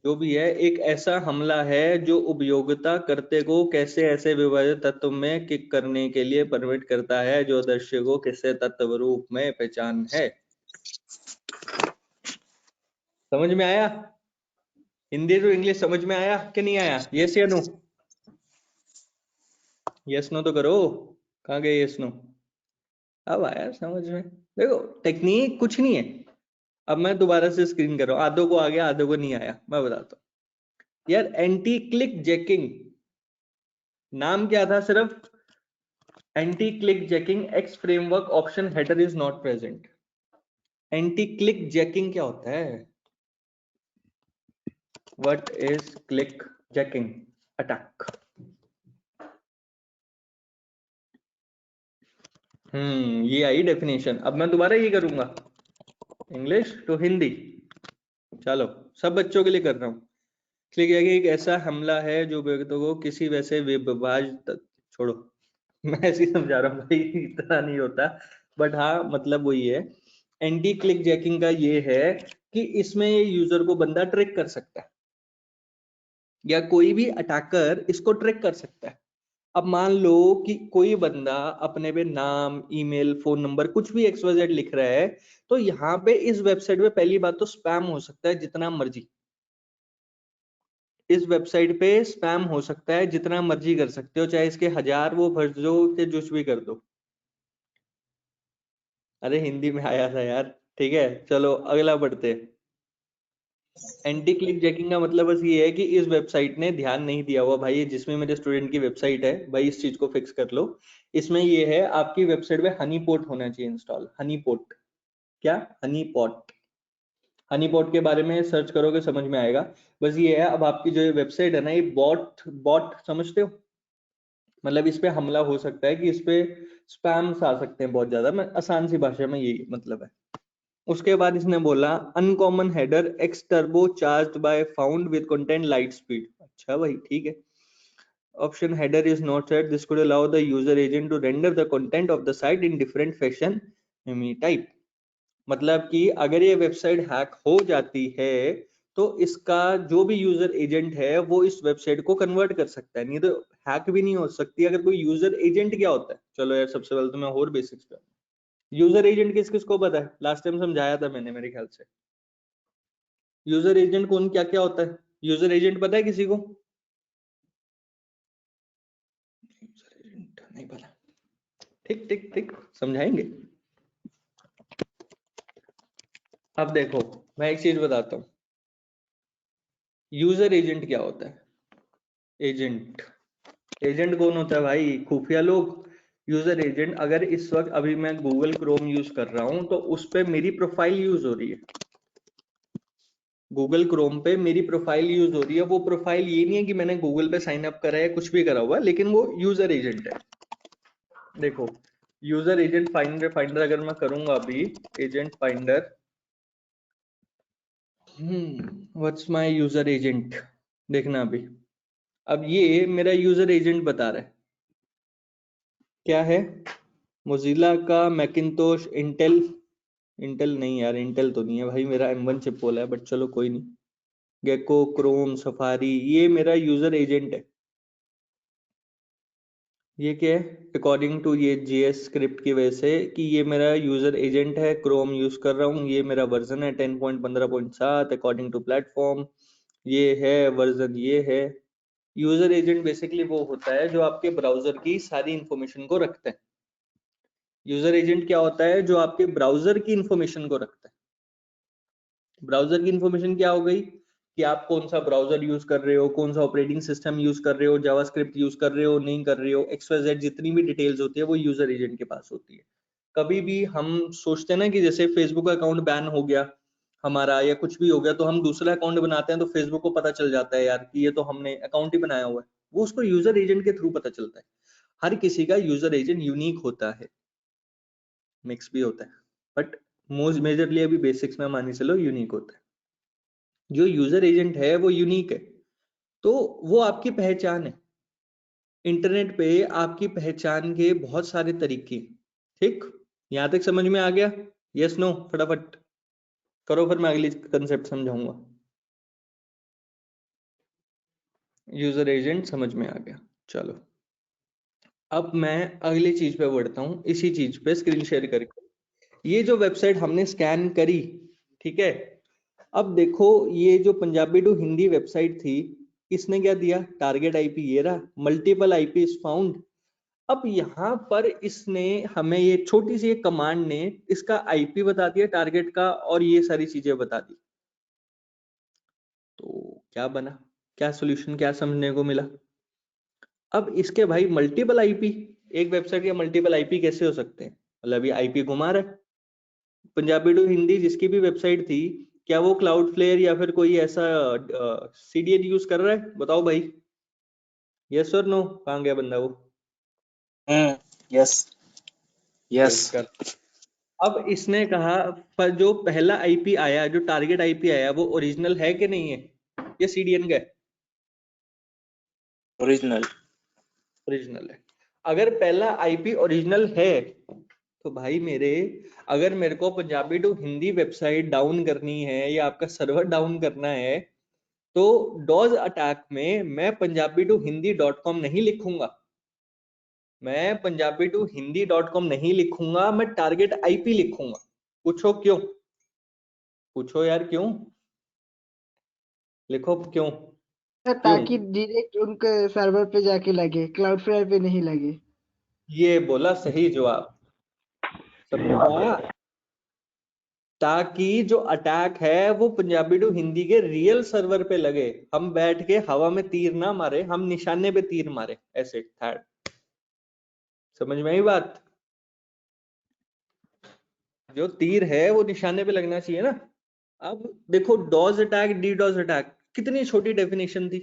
जो भी है, एक ऐसा हमला है जो उपयोगिता करते को कैसे ऐसे विभाजित तत्व में किक करने के लिए परमिट करता है जो दृश्य को किसी तत्व रूप में पहचान है। समझ में आया? हिंदी टू इंग्लिश समझ में आया कि नहीं आया? यस या नो? यस नो तो करो, कहाँ गए यस नो? अब आया समझ में? देखो टेक्निक कुछ नहीं है। अब मैं दोबारा से स्क्रीन कर रहा हूँ, आधों को आ गया आधों को नहीं आया, मैं बताता हूँ यार। एंटी क्लिक जैकिंग नाम क्या था, सिर्फ anti clickjacking x framework option header is not present. Anti click jacking क्या होता है, what is click jacking attack? ये आई डेफिनेशन। अब मैं दोबारा ये करूंगा, इंग्लिश टू हिंदी, चलो सब बच्चों के लिए कर रहा हूँ। क्लिक जैकिंग एक ऐसा हमला है जो व्यक्तियों को किसी वैसे विभाजित, छोड़ो मैं ऐसे ही समझा रहा हूँ भाई, इतना नहीं होता, बट हाँ मतलब वही है। एंटी क्लिक जैकिंग का ये है कि इसमें यूजर को बंदा ट्रिक कर सकता है, या कोई भी अटैकर इसको ट्रिक कर सकता है। अब मान लो कि कोई बंदा अपने पे नाम, ईमेल, फोन नंबर कुछ भी XYZ लिख रहा है, तो यहाँ पे इस वेबसाइट पे पहली बात तो स्पैम हो सकता है जितना मर्जी, इस वेबसाइट पे स्पैम हो सकता है जितना मर्जी कर सकते हो, चाहे इसके 1000 वो भर दो कि कुछ भी कर दो। अरे हिंदी में आया था यार, ठीक है चलो अगला बढ़ते। एंटी क्लिक जैकिंग का मतलब बस ये है कि इस वेबसाइट ने ध्यान नहीं दिया हुआ भाई, जिसमें मेरे स्टूडेंट की वेबसाइट है भाई, इस चीज को फिक्स कर लो। इसमें ये है आपकी वेबसाइट पे हनी पॉट होना चाहिए इंस्टॉल। हनी पॉट क्या, हनी पॉट, हनी पॉट के बारे में सर्च करोगे समझ में आएगा। बस ये है, अब आपकी जो वेबसाइट है ना, ये बॉट बॉट समझते हो, मतलब इस पे हमला हो सकता है कि इस पे स्पैम्स आ सकते हैं बहुत ज्यादा, मैं आसान सी भाषा में यही मतलब है। उसके बाद इसने बोला uncommon header X turbo charged by found with content light speed. अच्छा भाई ठीक है, option header is not set, this could allow the user agent to render the content of the site in different fashion type. मतलब कि अगर ये वेबसाइट हैक हो जाती है तो इसका जो भी यूजर एजेंट है वो इस वेबसाइट को कन्वर्ट कर सकता है, नहीं तो हैक भी नहीं हो सकती। अगर कोई यूजर एजेंट क्या होता है, चलो यार सबसे पहले तो मैं और बेसिक्स पे, यूजर एजेंट किस किस को पता है, लास्ट टाइम समझाया था मैंने मेरे ख्याल से। यूजर एजेंट कौन क्या क्या होता है, यूजर एजेंट पता है किसी को? यूजर एजेंट ठीक ठीक ठीक, समझाएंगे। अब देखो मैं एक चीज बताता हूँ, यूजर एजेंट क्या होता है? एजेंट, एजेंट कौन होता है भाई? खुफिया लोग। यूजर एजेंट, अगर इस वक्त अभी मैं गूगल क्रोम यूज कर रहा हूं तो उस पे मेरी प्रोफाइल यूज हो रही है, गूगल क्रोम पे मेरी प्रोफाइल यूज हो रही है। वो प्रोफाइल ये नहीं है कि मैंने गूगल पे साइन अप करा है, कुछ भी करा हुआ, लेकिन वो यूजर एजेंट है। देखो यूजर एजेंट फाइंडर अगर मैं करूंगा अभी, agent finder, what's my user agent, देखना अभी। अब ये मेरा यूजर एजेंट बता रहा है क्या है, मोजिला का, मैकिंतोश, इंटेल, इंटेल नहीं यार, इंटेल तो नहीं है भाई, मेरा M1 चिप बोला है, बट चलो कोई नहीं। गेको, क्रोम, सफारी, ये मेरा यूजर एजेंट है। ये क्या है? अकॉर्डिंग टू ये JS स्क्रिप्ट की वजह से कि ये मेरा यूजर एजेंट है, क्रोम यूज कर रहा हूँ, ये मेरा वर्जन है 10.15.7 अकॉर्डिंग टू प्लेटफॉर्म, ये है वर्जन, ये है। यूजर एजेंट बेसिकली वो होता है जो आपके ब्राउजर की सारी इंफॉर्मेशन को रखता है। यूजर एजेंट क्या होता है? जो आपके ब्राउजर की इंफॉर्मेशन को रखता है। ब्राउजर की इंफॉर्मेशन क्या हो गई कि आप कौन सा ब्राउजर यूज कर रहे हो, कौन सा ऑपरेटिंग सिस्टम यूज कर रहे हो, जावास्क्रिप्ट यूज कर रहे हो, नहीं कर रहे हो, XYZ जितनी भी डिटेल्स होती है वो यूजर एजेंट के पास होती है। कभी भी हम सोचते हैं ना कि जैसे फेसबुक अकाउंट बैन हो गया हमारा या कुछ भी हो गया, तो हम दूसरा अकाउंट बनाते हैं तो फेसबुक को पता चल जाता है यार कि ये तो हमने अकाउंट ही बनाया हुआ है, वो उसको यूजर एजेंट के थ्रू पता चलता है। हर किसी का यूजर एजेंट यूनिक होता है, मिक्स भी होता है, बट मोस्ट मेजरली अभी बेसिक्स में मानी चलो यूनिक होता है। जो यूजर एजेंट है वो यूनिक है, तो वो आपकी पहचान है। इंटरनेट पे आपकी पहचान के बहुत सारे तरीके हैं, ठीक? यहां तक समझ में आ गया? यस नो, फटाफट करो, फिर मैं अगली कंसेप्ट समझाऊंगा। यूजर एजेंट समझ में आ गया, चलो अब मैं अगली चीज पे बढ़ता हूँ, इसी चीज पे स्क्रीन शेयर करके। ये जो वेबसाइट हमने स्कैन करी, ठीक है, अब देखो ये जो पंजाबी टू हिंदी वेबसाइट थी, इसने क्या दिया? टारगेट आईपी ये रहा, मल्टीपल आईपी इज फाउंड। अब यहाँ पर इसने हमें ये छोटी सी एक कमांड ने इसका आईपी बता दिया टारगेट का, और ये सारी चीजें बता दी। तो क्या बना, क्या सोल्यूशन, क्या समझने को मिला? अब इसके भाई मल्टीपल आईपी, एक वेबसाइट के मल्टीपल आईपी कैसे हो सकते हैं? मतलब अभी आईपी घुमा रहा है। पंजाबी टू हिंदी जिसकी भी वेबसाइट थी, क्या वो क्लाउड फ्लेयर या फिर कोई ऐसा CDN यूज कर रहा है? बताओ भाई, यस और नो? कहाँ गया बंदा वो? यस यस यस कर। अब इसने कहा पर जो पहला आईपी आया, जो टारगेट आईपी आया, वो ओरिजिनल है कि नहीं है? ये CDN का है? ओरिजिनल ओरिजिनल है। अगर पहला आईपी ओरिजिनल है तो भाई मेरे, अगर मेरे को Punjabi to Hindi website down करनी है या आपका सर्वर डाउन करना है, तो डॉज अटैक में मैं punjabi2hindi.com नहीं लिखूंगा, मैं punjabi2hindi.com नहीं लिखूंगा, मैं टारगेट आईपी लिखूंगा। पूछो क्यों? पूछो यार क्यों? लिखो क्यों? क्यों? ताकि डायरेक्ट उनके सर्वर पे जाके लगे, क्लाउडफ्लेयर पे नहीं लगे। ये बोला सही जवाब, समझा? ताकि जो अटैक है वो पंजाबी टू हिंदी के रियल सर्वर पे लगे, हम बैठ के हवा में तीर ना मारे, हम निशाने पे तीर मारे, ऐसे थर्ड। समझ में आई बात? जो तीर है वो निशाने पे लगना चाहिए ना। अब देखो डॉज अटैक, डीडॉज अटैक, कितनी छोटी डेफिनेशन थी,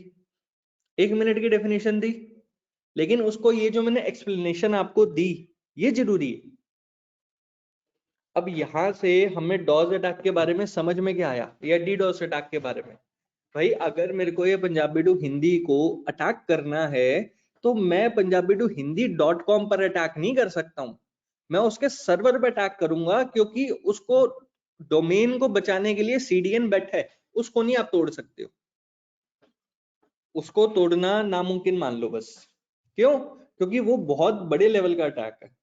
1 मिनट की डेफिनेशन थी, लेकिन उसको ये जो मैंने एक्सप्लेनेशन आपको दी, ये जरूरी है। अब यहां से हमें डॉज अटैक के बारे में समझ में क्या आया, या डीडॉज अटैक के बारे में? भाई अगर मेरे को ये पंजाबी टू हिंदी को अटैक करना है, तो मैं punjabi2hindi.com पर अटैक नहीं कर सकता हूं, मैं उसके सर्वर पे अटैक करूंगा, क्योंकि उसको डोमेन को बचाने के लिए CDN बैठा है, उसको नहीं आप तोड़ सकते हो, उसको तोड़ना नामुमकिन मान लो बस। क्यों? क्योंकि वो बहुत बड़े लेवल का अटैक है।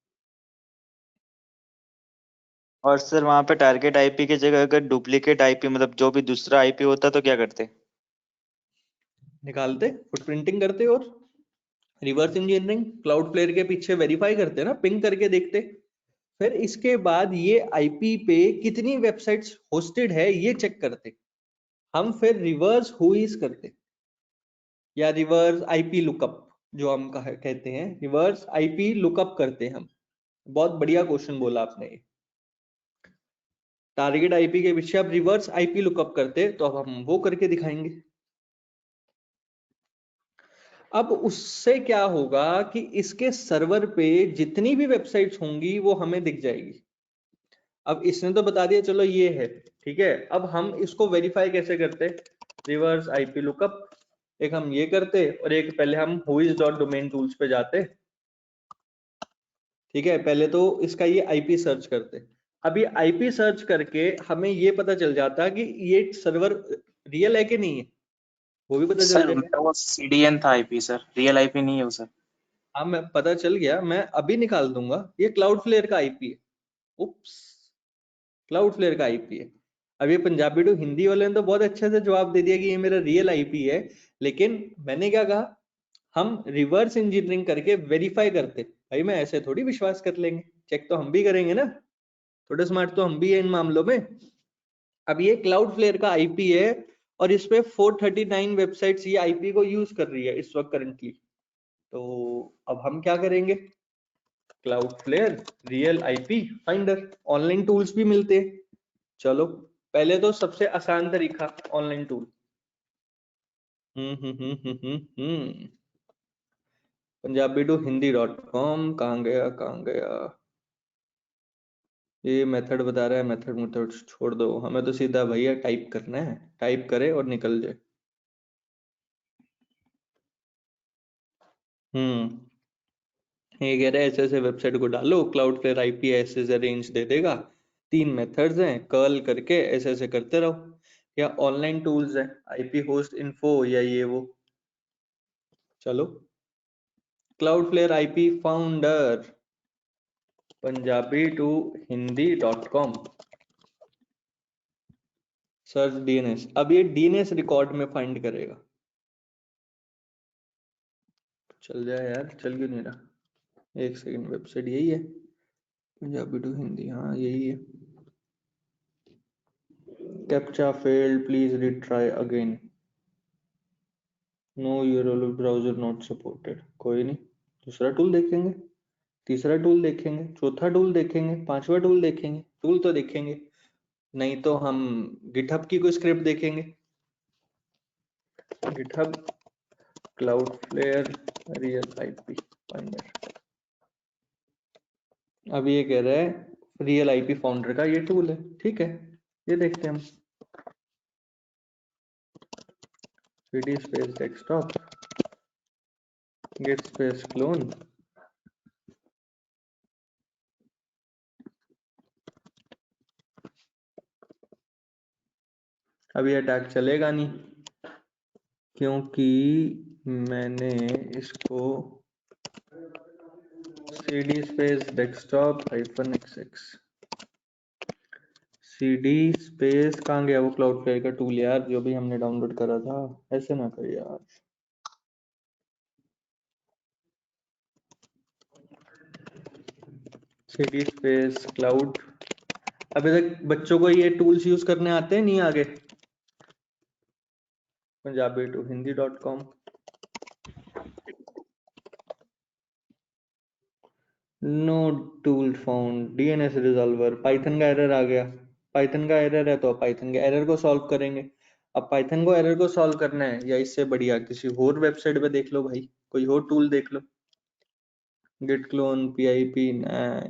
और सर वहां पे टारगेट आईपी की जगह अगर डुप्लीकेट आईपी मतलब जो भी दूसरा आईपी होता तो क्या करते? निकालते, फुटप्रिंटिंग करते और रिवर्स इंजीनियरिंग क्लाउडफ्लेयर के पीछे वेरीफाई करते ना, पिंग करके देखते। फिर इसके बाद ये आईपी पे कितनी वेबसाइट्स होस्टेड है ये चेक करते। हम फिर रिवर्स हुईज करते या रिवर्स आईपी लुकअप जो हम कहते हैं, रिवर्स आईपी लुकअप करते हम। बहुत बढ़िया क्वेश्चन बोला आपने। ये टारगेट आईपी के पीछे आप रिवर्स आईपी लुकअप करते, तो अब हम वो करके दिखाएंगे। अब उससे क्या होगा कि इसके सर्वर पे जितनी भी वेबसाइट्स होंगी वो हमें दिख जाएगी। अब इसने तो बता दिया चलो ये है, ठीक है। अब हम इसको वेरीफाई कैसे करते? Reverse IP lookup. एक हम ये करते और एक पहले हम whois.domain tools पे जाते, ठीक है। पहले तो इसका ये आईपी सर्च करते। अब ये आईपी सर्च करके हमें ये पता चल जाता कि ये सर्वर रियल है कि नहीं है, वो भी पता चल सर जाएगा। मेरा वो CDN था IP सर, रियल IP नहीं है वो सर। हाँ मैं पता चल गया, मैं अभी निकाल दूंगा। ये क्लाउडफ्लेयर का आईपी है। उप्स, क्लाउडफ्लेयर का आईपी है। अब ये पंजाबी टू हिंदी वाले ने तो बहुत अच्छे से जवाब दे दिया कि ये मेरा रियल आईपी है, लेकिन मैंने क्या कहा, हम रिवर्स इंजीनियरिंग करके वेरीफाई करते। भाई मैं ऐसे थोड़ी विश्वास कर लेंगे, चेक तो हम भी करेंगे ना, थोड़े स्मार्ट तो हम भी है इन मामलों में। अब ये क्लाउडफ्लेयर का आईपी है और इस पे 439 वेबसाइट्स ये आईपी को यूज कर रही है इस वक्त करंटली। तो अब हम क्या करेंगे, Cloudflare real IP finder, online tools भी मिलते हैं। चलो पहले तो सबसे आसान तरीका ऑनलाइन टूल। पंजाबी टू हिंदी.com कहाँ गया? ये मेथड बता रहा है, मेथड छोड़ दो, हमें तो सीधा भैया टाइप करना है, टाइप करे और निकल जाए। ये कह रहा है ऐसे ऐसे वेबसाइट को डालो, क्लाउडफ्लेयर आईपी ऐसे ऐसे रेंज दे देगा। 3 मेथड्स हैं, कर्ल करके ऐसे ऐसे करते रहो, या ऑनलाइन टूल्स है आईपी होस्ट इन्फो या ये वो। चलो Cloudflare IP founder Punjabi to हिंदी.com सर्च डीएनएस। अब ये डीएनएस रिकॉर्ड में फाइंड करेगा। चल जाए यार, चल क्यों नहीं रहा? एक सेकंड, वेबसाइट यही है पंजाबी टू हिंदी, हाँ यही है। Captcha failed, please retry again. No URL browser not supported. कोई नहीं, दूसरा टूल देखेंगे, तीसरा टूल देखेंगे, चौथा टूल देखेंगे, पांचवा टूल देखेंगे। टूल तो देखेंगे, नहीं तो हम गिटहब की कोई स्क्रिप्ट देखेंगे। GitHub Cloudflare real IP finder. अब ये कह रहा है रियल आईपी फाउंडर का ये टूल है, ठीक है। ये देखते हैं हम, cd space desktop git space clone। अभी अटैक चलेगा नहीं, क्योंकि मैंने इसको cd space desktop -xx cd space कहाँ गया वो क्लाउडफ्लेयर का टूल यार, जो भी हमने डाउनलोड करा था। ऐसे ना कर यार, cd space cloud। अभी तक बच्चों को ये टूल्स यूज करने आते हैं नहीं आगे? पंजाबी टू हिंदी.com no tool found, DNS resolver. Python का एरर आ गया, पाइथन का एरर है तो पाइथन के एरर को सॉल्व करेंगे। अब पाइथन को एरर को सॉल्व करना है, या इससे बढ़िया किसी और वेबसाइट पे देख लो भाई, कोई और टूल देख लो। गिट क्लोन, पीआईपी,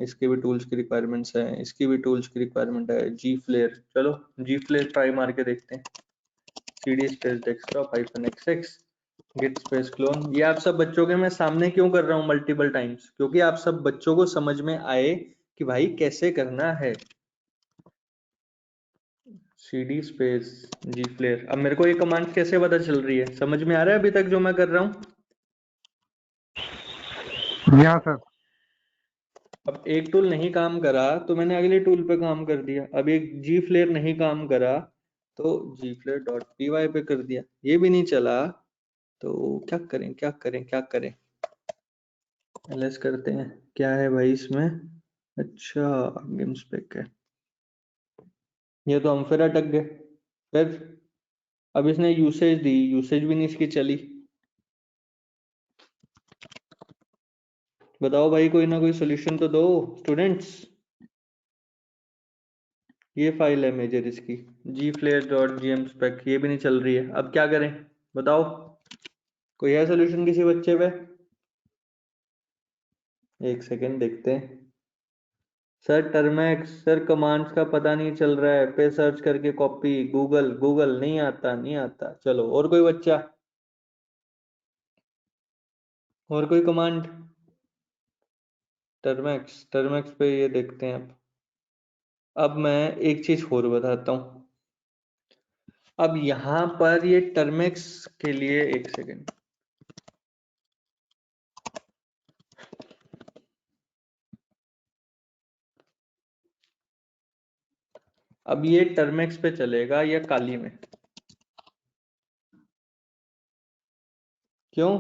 इसके भी टूल्स की रिक्वायरमेंट्स है, इसकी भी टूल्स की रिक्वायरमेंट है। जी फ्लेयर, चलो जी फ्लेयर ट्राई मार के देखते हैं। cd space desktop -xx git space clone। ये आप सब बच्चों के मैं सामने क्यों कर रहा हूँ मल्टीपल टाइम्स, क्योंकि आप सब बच्चों को समझ में आए कि भाई कैसे करना है। cd space gflare। अब मेरे को ये कमांड कैसे पता चल रही है, समझ में आ रहा है अभी तक जो मैं कर रहा हूँ? यहाँ सर। अब एक टूल नहीं काम करा तो मैंने अगले टूल पे काम कर दिया। अब एक gflare नहीं काम करा तो gflare.py पे कर दिया। ये भी नहीं चला तो क्या करें क्या करें क्या करें? ls करते हैं, क्या है भाई इसमें? अच्छा गेम स्पेक है, ये तो हम फिर अटक गए। फिर अब इसने यूसेज दी, यूसेज भी नहीं इसकी चली। बताओ भाई, कोई ना कोई सोल्यूशन तो दो स्टूडेंट्स। ये फाइल है मेजर इसकी gflares.gmspec, ये भी नहीं चल रही है, अब क्या करें बताओ? कोई है सोल्यूशन किसी बच्चे पे? एक सेकेंड देखते हैं। सर टर्मैक्स, सर कमांड्स का पता नहीं चल रहा है, पे सर्च करके कॉपी, गूगल गूगल नहीं आता नहीं आता। चलो और कोई बच्चा, और कोई कमांड? टर्मैक्स, टर्मैक्स पे ये देखते हैं। अब मैं एक चीज और बताता हूँ। अब यहाँ पर ये टर्मैक्स के लिए, एक सेकेंड, अब ये टर्मैक्स पे चलेगा या काली में? क्यों?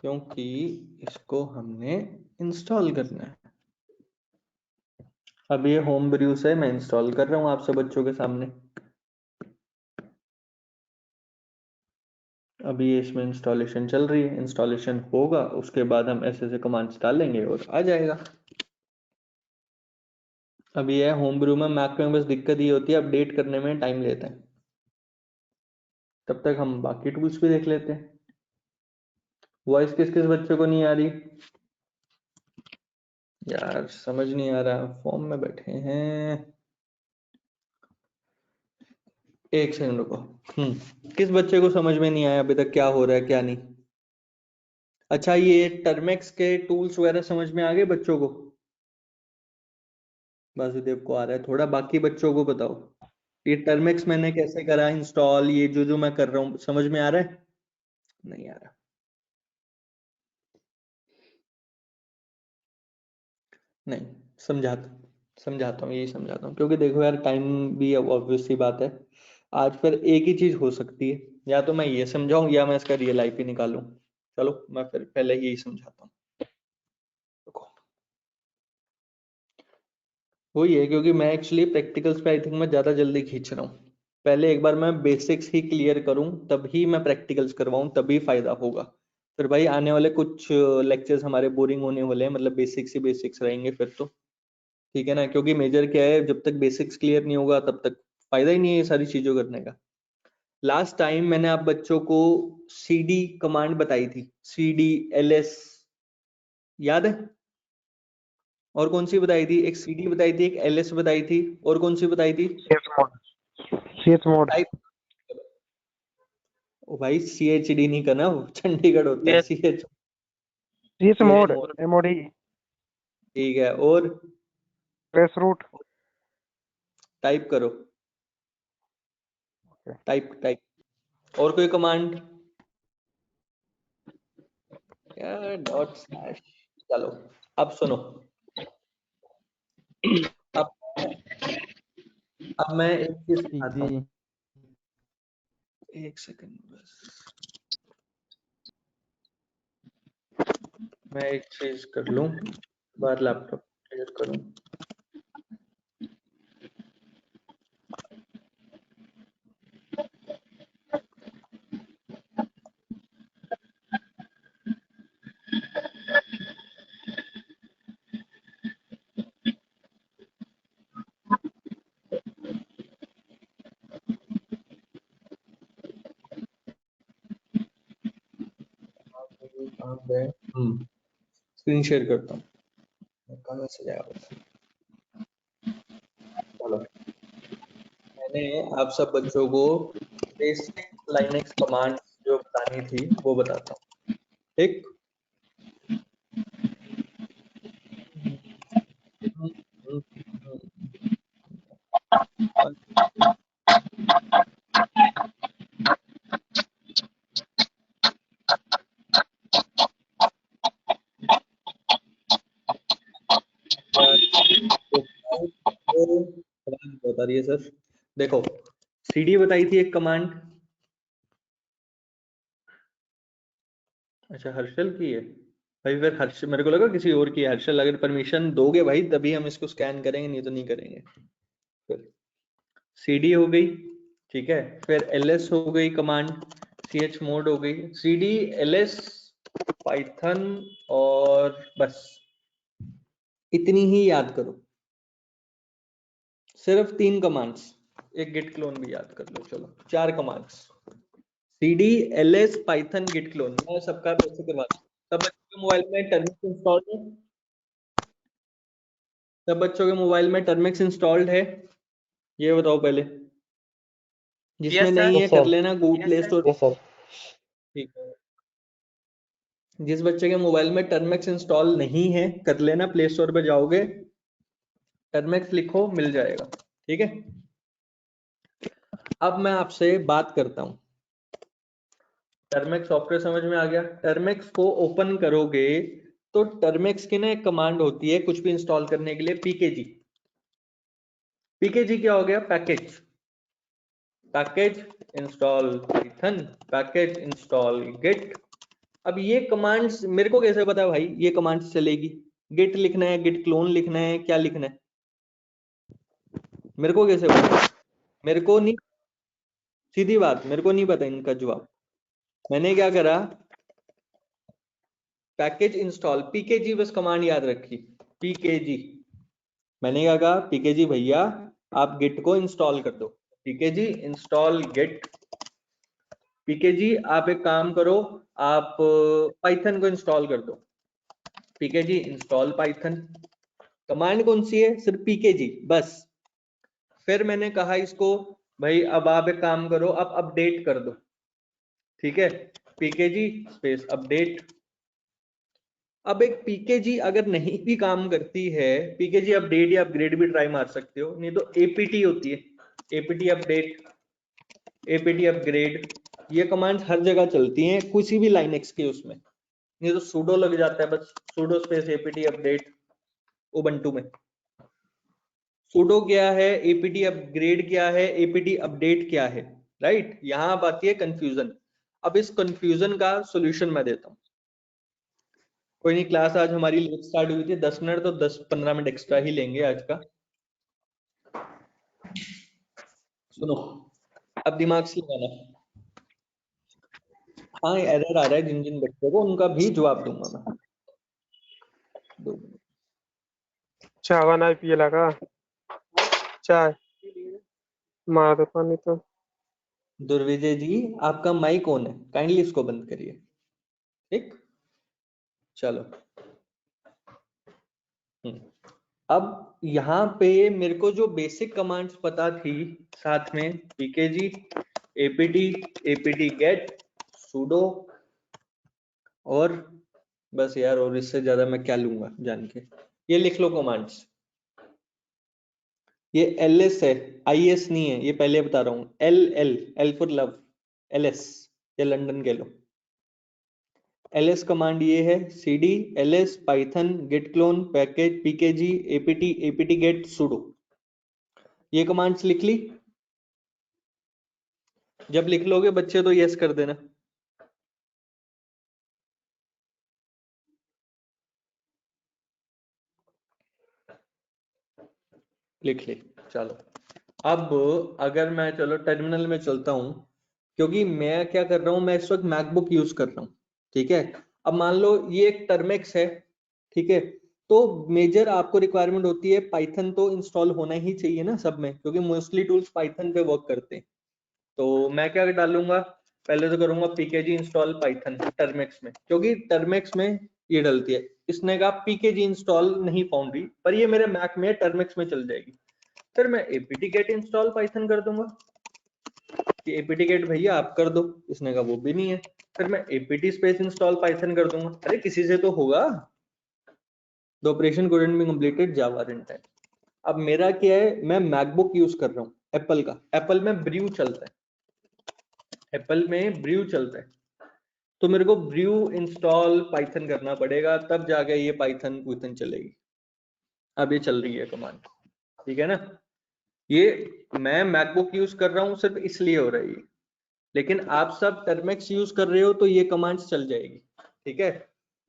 क्योंकि इसको हमने इंस्टॉल करना है। अब ये होम ब्रू से मैं इंस्टॉल कर रहा हूँ आप सब बच्चों के सामने। अभी ये इसमें इंस्टॉलेशन चल रही है, इंस्टॉलेशन होगा उसके बाद हम ऐसे कमांड्स डालेंगे और आ जाएगा। अभी ये होम ब्रू में मैक में बस दिक्कत ये होती है, अपडेट करने में टाइम लेता है। तब तक हम बाकी टूल्स भी देख लेते हैं। वॉइस किस किस बच्चे को नहीं आ रही यार? समझ नहीं आ रहा, फॉर्म में बैठे हैं। एक सेकंड रुको। किस बच्चे को समझ में नहीं आया अभी तक क्या हो रहा है क्या नहीं? अच्छा, ये टर्मेक्स के टूल्स वगैरह समझ में आ गए बच्चों को? वासुदेव को आ रहा है थोड़ा, बाकी बच्चों को बताओ ये टर्मेक्स मैंने कैसे करा इंस्टॉल, ये जो मैं कर रहा हूँ समझ में आ रहा है? नहीं आ रहा? नहीं, समझाता हूँ, यही समझाता हूँ, क्योंकि देखो यार टाइम भी ऑब्वियस सी बात है। आज फिर एक ही चीज हो सकती है, या तो मैं ये समझाऊं या मैं इसका रियल आईपी निकालूं। चलो मैं फिर पहले यही समझाता हूँ। देखो वही है, क्योंकि मैं एक्चुअली प्रैक्टिकल्स पे आई थिंक मैं ज्यादा जल्दी खींच रहा हूँ। पहले एक बार मैं बेसिक्स ही क्लियर करूं, तभी मैं प्रैक्टिकल्स करवाऊं, तभी फायदा होगा। फिर भाई आने वाले कुछ लेक्चर्स हमारे बोरिंग होने वाले हैं, मतलब बेसिक्स ही बेसिक्स रहेंगे फिर तो। ठीक है ना, क्योंकि मेजर क्या है, जब तक बेसिक्स क्लियर नहीं होगा तब तक फायदा ही नहीं है ये सारी चीजों करने का। लास्ट टाइम मैंने आप बच्चों को cd कमांड बताई थी, cd ls, याद है? और कौन सी बताई थी? एक cd बताई थी, एक ls बताई थी, और कौन सी बताई थी? CS mode type. ओ भाई chd नहीं करना, वो चंडीगढ़ होता है ch। CS मोड MOD ठीक है, और ट्रेस रूट टाइप करो, टाइप। और कोई कमांड? यार डॉट स्लैश। चलो अब सुनो, अब मैं एक चीज सिखाता हूँ, एक सेकंड बस, मैं एक चीज कर लूं, बार लैपटॉप क्लियर करूं। स्क्रीन शेयर करता हूँ, कहाँ मैसेज आया होगा। चलो मैंने आप सब बच्चों को बेसिक लाइनेक्स कमांड जो बतानी थी वो बताता हूँ, ठीक? बता रही है सर, देखो cd बताई थी एक कमांड। अच्छा हर्षल की है, भाई फिर हर्ष, मेरे को लगा किसी और की है। हर्षल अगर परमिशन दोगे भाई तभी हम इसको स्कैन करेंगे, नहीं तो नहीं करेंगे। फिर cd हो गई, ठीक है। फिर ls हो गई कमांड, chmod हो गई, cd ls पाइथन, और बस इतनी ही याद करो। सिर्फ 3 कमांड्स, एक गिट क्लोन भी याद कर लो। चलो 4 commands, cd ls python git clone. मैं सबका वैसे करवाता हूँ। सब बच्चों के मोबाइल में टर्मिक्स इंस्टॉल्ड है? सब बच्चों के मोबाइल में टर्मिक्स इंस्टॉल्ड है? ये बताओ पहले। जिसमें Yes, sir. नहीं है Yes, कर sir. लेना Google play store. Yes, sir. ठीक है। जिस बच्चे के मोबाइल में टर्मिक्स इंस्टॉल नहीं है कर लेना, प्ले स्टोर पे जाओगे टर्मिक्स लिखो मिल जाएगा, ठीक है। अब मैं आपसे बात करता हूं। टर्मिक्स सॉफ्टवेयर समझ में आ गया। टर्मिक्स को ओपन करोगे तो टर्मिक्स की ना एक कमांड होती है कुछ भी इंस्टॉल करने के लिए, पीकेजी। पीकेजी क्या हो गया? Package. Package install python, package install git. अब ये कमांड्स मेरे को कैसे पता है भाई ये कमांड्स चलेगी? गिट लिखना है, गिट क्लोन लिखना है, क्या लिखना है? मेरे को कैसे पता? मेरे को नहीं, सीधी बात, मेरे को नहीं पता इनका जवाब। मैंने क्या करा, पैकेज इंस्टॉल पीकेजी बस कमांड याद रखी, पीकेजी। मैंने क्या कहा, पीकेजी भैया आप गिट को इंस्टॉल कर दो, पीकेजी इंस्टॉल गिट। पीकेजी आप एक काम करो, आप पाइथन को इंस्टॉल कर दो, पीकेजी इंस्टॉल पाइथन। कमांड कौन सी है? सिर्फ पीकेजी बस। फिर मैंने कहा इसको भाई अब आप एक काम करो, आप अपडेट कर दो, ठीक है, पीकेजी स्पेस अपडेट। अब एक पीकेजी अगर नहीं भी काम करती है, पीकेजी अपडेट या अपग्रेड भी ट्राई मार सकते हो, नहीं तो एपीटी होती है, एपीटी अपडेट, एपीटी अपग्रेड। ये कमांड्स हर जगह चलती हैं किसी भी लाइनेक्स के उसमें, नहीं तो सुडो लग जाता है बस, sudo space APT update. Ubuntu में सुडो क्या है, एपीटी अपग्रेड क्या है, एपीटी अपडेट क्या है, राइट। यहां अब आती है कंफ्यूजन। अब इस कंफ्यूजन का सॉल्यूशन मैं देता हूं। कोई नहीं, क्लास आज हमारी लेट स्टार्ट हुई थी 10 मिनट, तो 10-15 मिनट एक्स्ट्रा ही लेंगे आज का। सुनो, अब दिमाग से लगाना। हाँ एरर आ रहा है जिन जिन बच्चों को, उनका भी जवाब दूंगा मैं। 2 मिनट। चाय नहीं पिए लगा, चाय मार दो पानी तो। दुर्विजय जी आपका माइक ऑन है, काइंडली इसको बंद करिए, ठीक। चलो अब यहाँ पे मेरे को जो बेसिक कमांड्स पता थी, साथ में PKG, APT, APT gate, sudo, और बस यार, और इससे ज्यादा मैं क्या लूंगा जान के। ये लिख लो कमांड्स। ये ls है, is नहीं है, ये पहले बता रहा हूँ। L फॉर लव, ls या लंदन कह लो। ls कमांड ये है, cd ls python git clone package pkg apt get sudo। ये कमांड्स लिख ली? जब लिख लोगे बच्चे तो यस कर देना। लिख ली, चलो। अब अगर मैं चलो टर्मिनल में चलता हूं, क्योंकि मैं क्या कर रहा हूं, मैं इस वक्त मैकबुक यूज कर रहा हूं, ठीक है। अब मान लो ये एक टर्मिक्स है, ठीक है, तो मेजर आपको रिक्वायरमेंट होती है पाइथन तो इंस्टॉल होना ही चाहिए ना सब में, क्योंकि मोस्टली टूल्स पाइथन पे वर्क करते हैं। तो मैं क्या डालूंगा, पहले तो करूंगा पीकेजी इंस्टॉल पाइथन टर्मिक्स में, क्योंकि टर्मिक्स में ये डलती है। इसने कहा पीकेजी इंस्टॉल नहीं फाउंड्री, पर ये मेरे मैक में टर्मिक्स में चल जाएगी। फिर मैं एपीटी गेट इंस्टॉल पाइथन कर दूंगा कि एपीटी गेट भैया आप कर दो, इसने कहा वो भी नहीं है। फिर मैं एपीटी स्पेस इंस्टॉल पाइथन कर दूंगा, अरे किसी से तो होगा। The operation couldn't be completed java runtime। अब मेरा क्या है, मैं मैकबुक यूज कर रहा हूँ एप्पल का, एप्पल में ब्रू चलता है, एप्पल में ब्रू चलता है, तो मेरे को ब्रू इंस्टॉल पाइथन करना पड़ेगा, तब जाके ये पाइथन चलेगी। अब ये चल रही है कमांड, ठीक है ना। ये मैं मैकबुक यूज कर रहा हूँ सिर्फ इसलिए हो रही है, लेकिन आप सब टर्मिक्स यूज कर रहे हो तो ये कमांड्स चल जाएगी, ठीक है।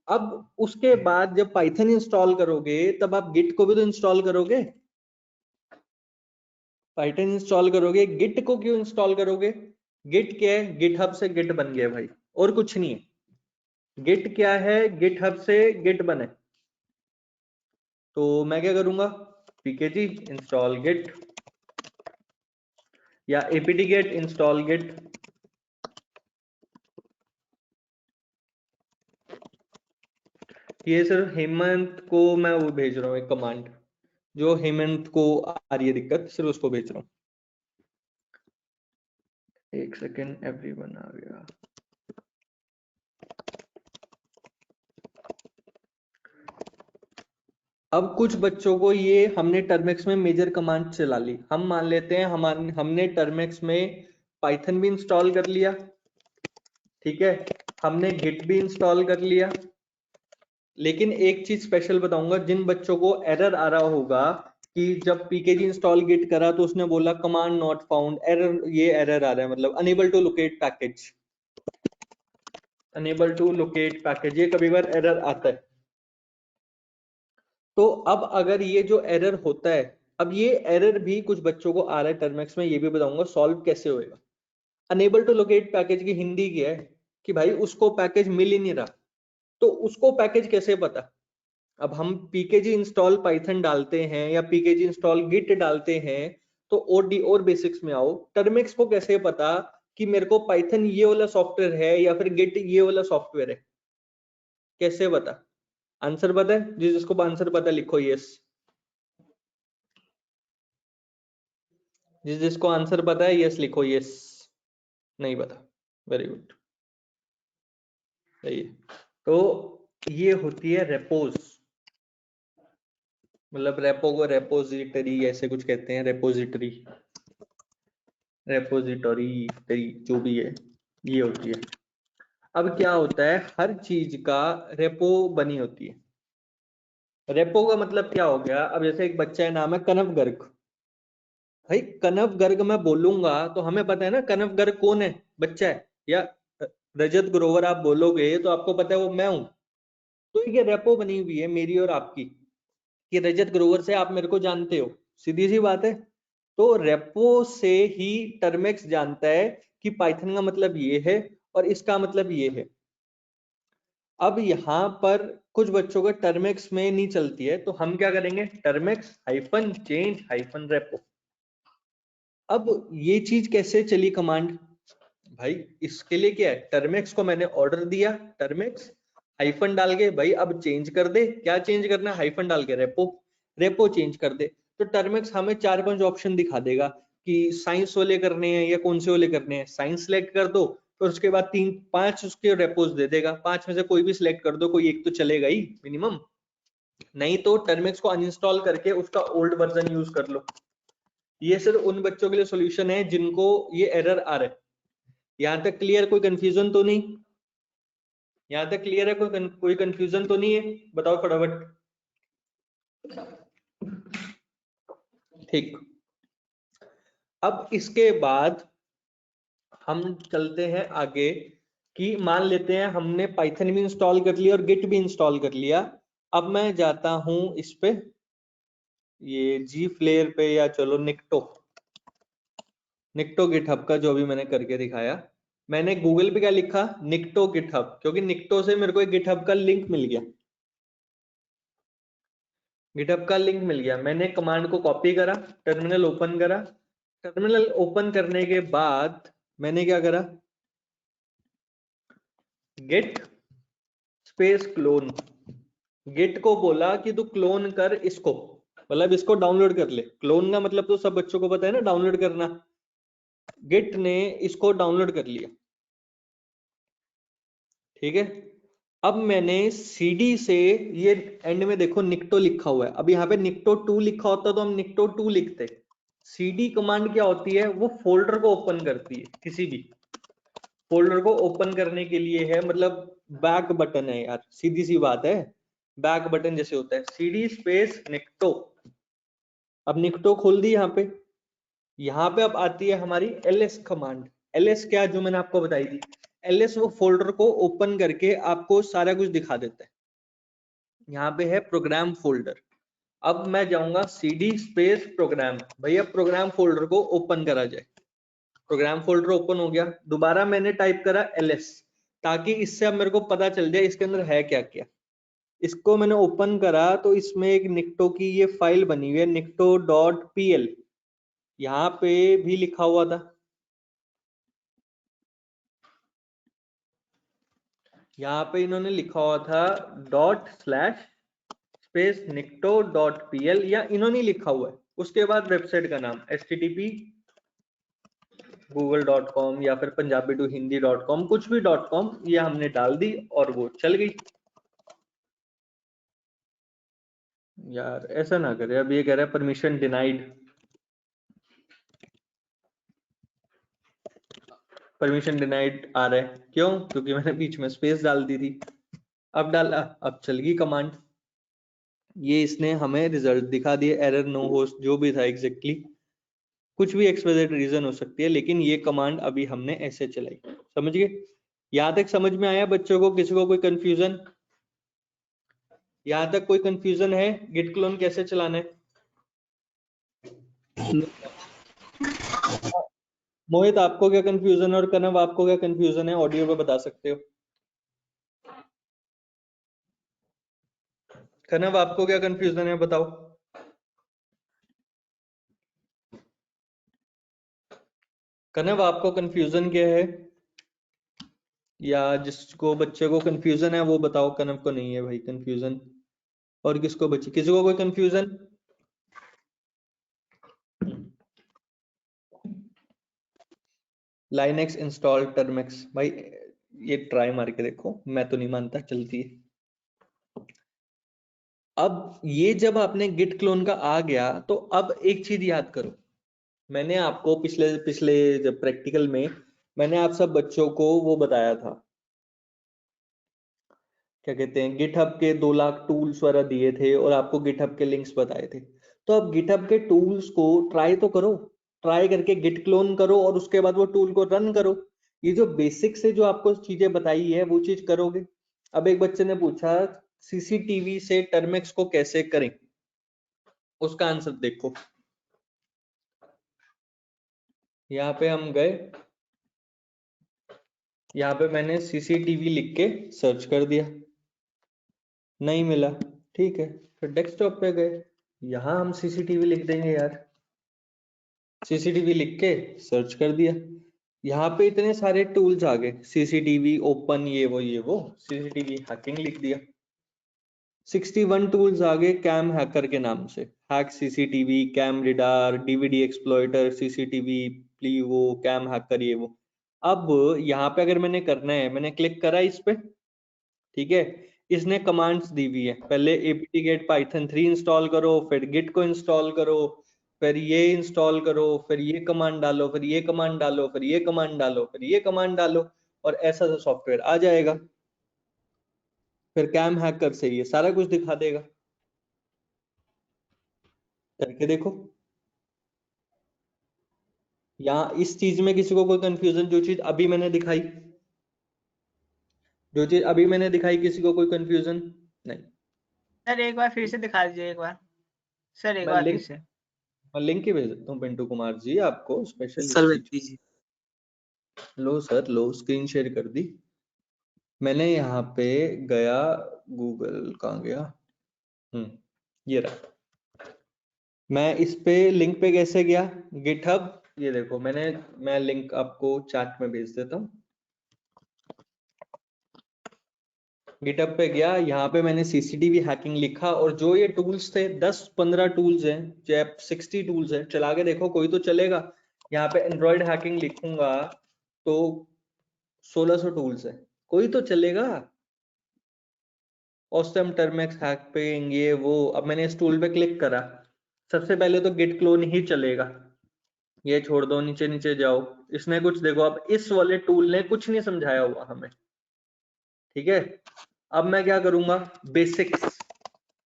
अब उसके बाद जब पाइथन इंस्टॉल करोगे तब आप गिट को भी तो इंस्टॉल करोगे। पाइथन इंस्टॉल करोगे, गिट को क्यों इंस्टॉल करोगे? गिट क्या है? गिटहब से गिट बन गया भाई, और कुछ नहीं है। गिट क्या है? गिटहब से गिट बने। तो मैं क्या करूंगा, pkg इंस्टॉल गिट या apt get इंस्टॉल गिट। ये सिर्फ हेमंत को मैं वो भेज रहा हूँ एक कमांड, जो हेमंत को आ रही है दिक्कत, सिर्फ उसको भेज रहा हूँ। एक सेकेंड, एवरीवन आ गया। अब कुछ बच्चों को ये हमने टर्मेक्स में मेजर कमांड चला ली। हम मान लेते हैं हमने टर्मेक्स में पाइथन भी इंस्टॉल कर लिया, ठीक है, हमने गिट भी इंस्टॉल कर लिया। लेकिन एक चीज स्पेशल बताऊंगा, जिन बच्चों को एरर आ रहा होगा कि जब pkg इंस्टॉल गिट करा तो उसने बोला कमांड नॉट फाउंड, एरर, ये एरर आ रहा है, मतलब unable to locate package, unable to locate package, ये कभी बार एरर आता है। तो अब अगर ये जो एरर होता है, अब ये एरर भी कुछ बच्चों को आ रहा है टर्मेक्स में, ये भी बताऊंगा सॉल्व कैसे होएगा। अनेबल टू लोकेट पैकेज की हिंदी क्या है कि भाई उसको पैकेज मिल ही नहीं रहा, तो उसको पैकेज कैसे पता? अब हम pkg इंस्टॉल पाइथन डालते हैं या pkg इंस्टॉल गिट डालते हैं, तो और बेसिक्स में आओ, टर्मेक्स को कैसे पता कि मेरे को पाइथन ये वाला सॉफ्टवेयर है या फिर गिट ये वाला सॉफ्टवेयर है, कैसे पता? आंसर पता है? जिसको आंसर पता है लिखो यस, जिसको आंसर पता है यस लिखो यस, नहीं पता, वेरी गुड, सही है। तो ये होती है रेपोज, मतलब रेपो को रेपोजिटरी ऐसे कुछ कहते हैं, रेपोजिटरी, रेपोजिटरी जो भी है, ये होती है। अब क्या होता है, हर चीज का रेपो बनी होती है। रेपो का मतलब क्या हो गया, अब जैसे एक बच्चा है, नाम है कनव गर्ग, भाई कनव गर्ग मैं बोलूंगा तो हमें पता है ना कनव गर्ग कौन है, बच्चा है, या रजत ग्रोवर आप बोलोगे तो आपको पता है वो मैं हूं। तो ये रेपो बनी हुई है मेरी और आपकी, कि रजत ग्रोवर से आप मेरे को जानते हो, सीधी सी बात है। तो रेपो से ही टर्मेक्स जानता है कि पाइथन का मतलब ये है और इसका मतलब ये है। अब यहाँ पर कुछ बच्चों का टर्मेक्स में नहीं चलती है, तो हम क्या करेंगे, टर्मेक्स हाइफन चेंज हाइफन रेपो। अब ये चीज कैसे चली कमांड, भाई इसके लिए क्या है, टर्मेक्स को मैंने ऑर्डर दिया, टर्मेक्स हाइफन डाल के भाई अब चेंज कर दे, क्या चेंज करना है, हाइफन डाल के रेपो, रेपो चेंज कर दे। तो टर्मेक्स हमें 4-5 ऑप्शन दिखा देगा कि साइंस वाले करने हैं या कौन से वाले करने हैं, साइंस सिलेक्ट कर दो, फिर उसके बाद 3-5 उसके रेपोज दे देगा, 5 में से कोई भी सिलेक्ट कर दो, कोई एक तो चलेगा ही मिनिमम, नहीं तो टर्मेक्स को अनइंस्टॉल करके उसका ओल्ड वर्जन यूज कर लो। ये सिर्फ उन बच्चों के लिए सॉल्यूशन है जिनको ये एरर आ रहा है। यहां तक क्लियर, कोई कंफ्यूजन तो नहीं? यहां तक क्लियर है, कोई कंफ्यूजन तो नहीं है? बताओ फटाफट। ठीक, अब इसके बाद हम चलते हैं आगे कि मान लेते हैं हमने पाइथन भी इंस्टॉल कर लिया और गिट भी इंस्टॉल कर लिया। अब मैं जाता हूं इस पे, ये जी फ्लेयर पे, या चलो निक्टो गिटहब का जो भी मैंने करके दिखाया, मैंने गूगल पे क्या लिखा, निक्टो गिटहब, क्योंकि निक्टो से मेरे को एक गिटहब का लिंक मिल गया, गिटहब का लिंक मिल गया। मैंने कमांड को कॉपी करा, टर्मिनल ओपन करा, टर्मिनल ओपन करने के बाद मैंने क्या करा, गिट स्पेस क्लोन, गिट को बोला कि तू क्लोन कर इसको, मतलब इसको डाउनलोड कर ले। क्लोन का मतलब तो सब बच्चों को पता है ना, डाउनलोड करना। गिट ने इसको डाउनलोड कर लिया, ठीक है। अब मैंने सीडी से, ये एंड में देखो निक्टो लिखा हुआ है, अब यहाँ पे निक्टो 2 लिखा होता तो हम निक्टो 2 लिखते। सीडी कमांड क्या होती है, वो फोल्डर को ओपन करती है, किसी भी फोल्डर को ओपन करने के लिए है, मतलब बैक बटन है यार, सीधी सी बात है, बैक बटन जैसे होता है। सीडी स्पेस निक्टो, अब निक्टो खोल दी यहाँ पे अब आती है हमारी ls कमांड। ls क्या, जो मैंने आपको बताई थी, ls वो फोल्डर को ओपन करके आपको सारा कुछ दिखा देता है। यहाँ पे है प्रोग्राम फोल्डर। अब मैं जाऊंगा cd स्पेस प्रोग्राम, भैया प्रोग्राम फोल्डर को ओपन करा जाए। प्रोग्राम फोल्डर ओपन हो गया, दोबारा मैंने टाइप करा ls, ताकि इससे अब मेरे को पता चल जाए इसके अंदर है क्या क्या। इसको मैंने ओपन करा तो इसमें एक निक्टो की ये फाइल बनी हुई है nikto.pl, यहाँ पे भी लिखा हुआ था, यहाँ पे इन्होंने लिखा हुआ था // nikto.pl, या इन्होंने लिखा हुआ है। उसके बाद वेबसाइट का नाम http google.com या फिर punjabi2hindi.com, कुछ भी .com, ये हमने डाल दी और वो चल गई। यार ऐसा ना करे, अब ये कह रहा है परमिशन डिनाइड, परमिशन डिनाइड आ रहा है, क्यों? क्योंकि मैंने बीच में स्पेस डाल दी थी। अब डाला, अब चल गई कमांड। ये इसने हमें रिजल्ट दिखा दिए, एरर नो होस्ट जो भी था एग्जैक्टली, कुछ भी एक्सप्रेस रीजन हो सकती है, लेकिन ये कमांड अभी हमने ऐसे चलाई। समझ गए? यहां तक समझ में आया बच्चों को? किसी को कोई कंफ्यूजन? यहां तक कोई कंफ्यूजन है गिट क्लोन कैसे चलाना है? मोहित आपको क्या कंफ्यूजन है, और कनव आपको क्या कंफ्यूजन है? ऑडियो पे बता सकते हो। कनव आपको क्या कंफ्यूजन है, बताओ। कनव आपको कंफ्यूजन क्या है, या जिसको बच्चे को कंफ्यूजन है वो बताओ। कनव को नहीं है भाई कंफ्यूजन, और किसको बची? किसी को कोई कंफ्यूजन? लाइनेक्स इंस्टॉल टर्मेक्स, भाई ये ट्राई मार के देखो, मैं तो नहीं मानता चलती है। अब ये जब आपने गिट क्लोन का आ गया, तो अब एक चीज याद करो, मैंने आपको पिछले जब प्रैक्टिकल में मैंने आप सब बच्चों को वो बताया था, क्या कहते हैं, गिटहब के 2 लाख टूल्स वगैरह दिए थे, और आपको गिटहब के लिंक्स बताए थे। तो अब गिटहब के टूल्स को ट्राई तो करो, ट्राई करके गिट क्लोन करो, और उसके बाद वो टूल को रन करो। ये जो बेसिक से जो आपको चीजें बताई है वो चीज करोगे। अब एक बच्चे ने पूछा सीसीटीवी से टर्मेक्स को कैसे करें, उसका आंसर देखो। यहाँ पे हम गए, यहाँ पे मैंने सीसीटीवी लिख के सर्च कर दिया, नहीं मिला, ठीक है, फिर डेस्कटॉप पे गए, यहाँ हम सीसीटीवी लिख देंगे यार, सीसीटीवी लिख के सर्च कर दिया, यहाँ पे इतने सारे टूल्स आ गए, सीसीटीवी ओपन, ये वो, सीसीटीवी हैकिंग लिख दिया, 61 टूल्स आ गए कैम हैकर के नाम से, हैक सीसीटीवी, कैम रिडार, डीवीडी एक्सप्लॉइटर, सीसीटीवी प्लीवो, कैम हैकर, ये वो। अब यहाँ पे अगर मैंने करना है, मैंने क्लिक करा इस पे, ठीक है, इसने कमांड्स दी हुई है, पहले apt-get python 3 इंस्टॉल करो, फिर गिट को इंस्टॉल करो, फिर ये इंस्टॉल करो, फिर ये कमांड डालो, फिर ये कमांड डालो, फिर ये कमांड डालो, फिर ये कमांड डालो, और ऐसा सा सॉफ्टवेयर आ जाएगा। फिर कैम हैकर से ये सारा कुछ दिखा देगा, करके देखो। यहाँ इस चीज में किसी को कोई कंफ्यूजन? जो चीज अभी मैंने दिखाई, जो चीज अभी मैंने दिखाई, किसी को कोई कंफ्यूजन? नहीं। सर एक बार फिर से दिखा दीजिए, एक बार सर, एक बार फिर से। मैं लिंक ही भेज देता हूँ पिंटू कुमार जी आपको स्पेशल। सर भेज दीजिए। लो सर, लो, स्क्रीन शेयर कर दी मैंने। यहाँ पे गया, गूगल कहाँ गया, ये रहा। मैं इस पे लिंक पे कैसे गया, गिटहब, ये देखो मैं लिंक आपको चैट में भेज देता हूँ। गिटहब पे गया, यहाँ पे मैंने सीसीटीवी हैकिंग लिखा, और जो ये टूल्स थे 10-15 टूल्स हैं, चाहे 60 टूल्स हैं, चला के देखो कोई तो चलेगा। यहाँ पे एंड्रॉइड हैकिंग लिखूंगा तो 1600 टूल्स है, कोई तो चलेगा। ऑसम टर्मेक्स हैकिंग, ये वो। अब मैंने इस टूल पे क्लिक करा, सबसे पहले तो गिट क्लोन ही चलेगा, ये छोड़ दो, नीचे नीचे जाओ, इसने कुछ देखो, अब इस वाले टूल ने कुछ नहीं समझाया हुआ हमें, ठीक है। अब मैं क्या करूंगा, बेसिक्स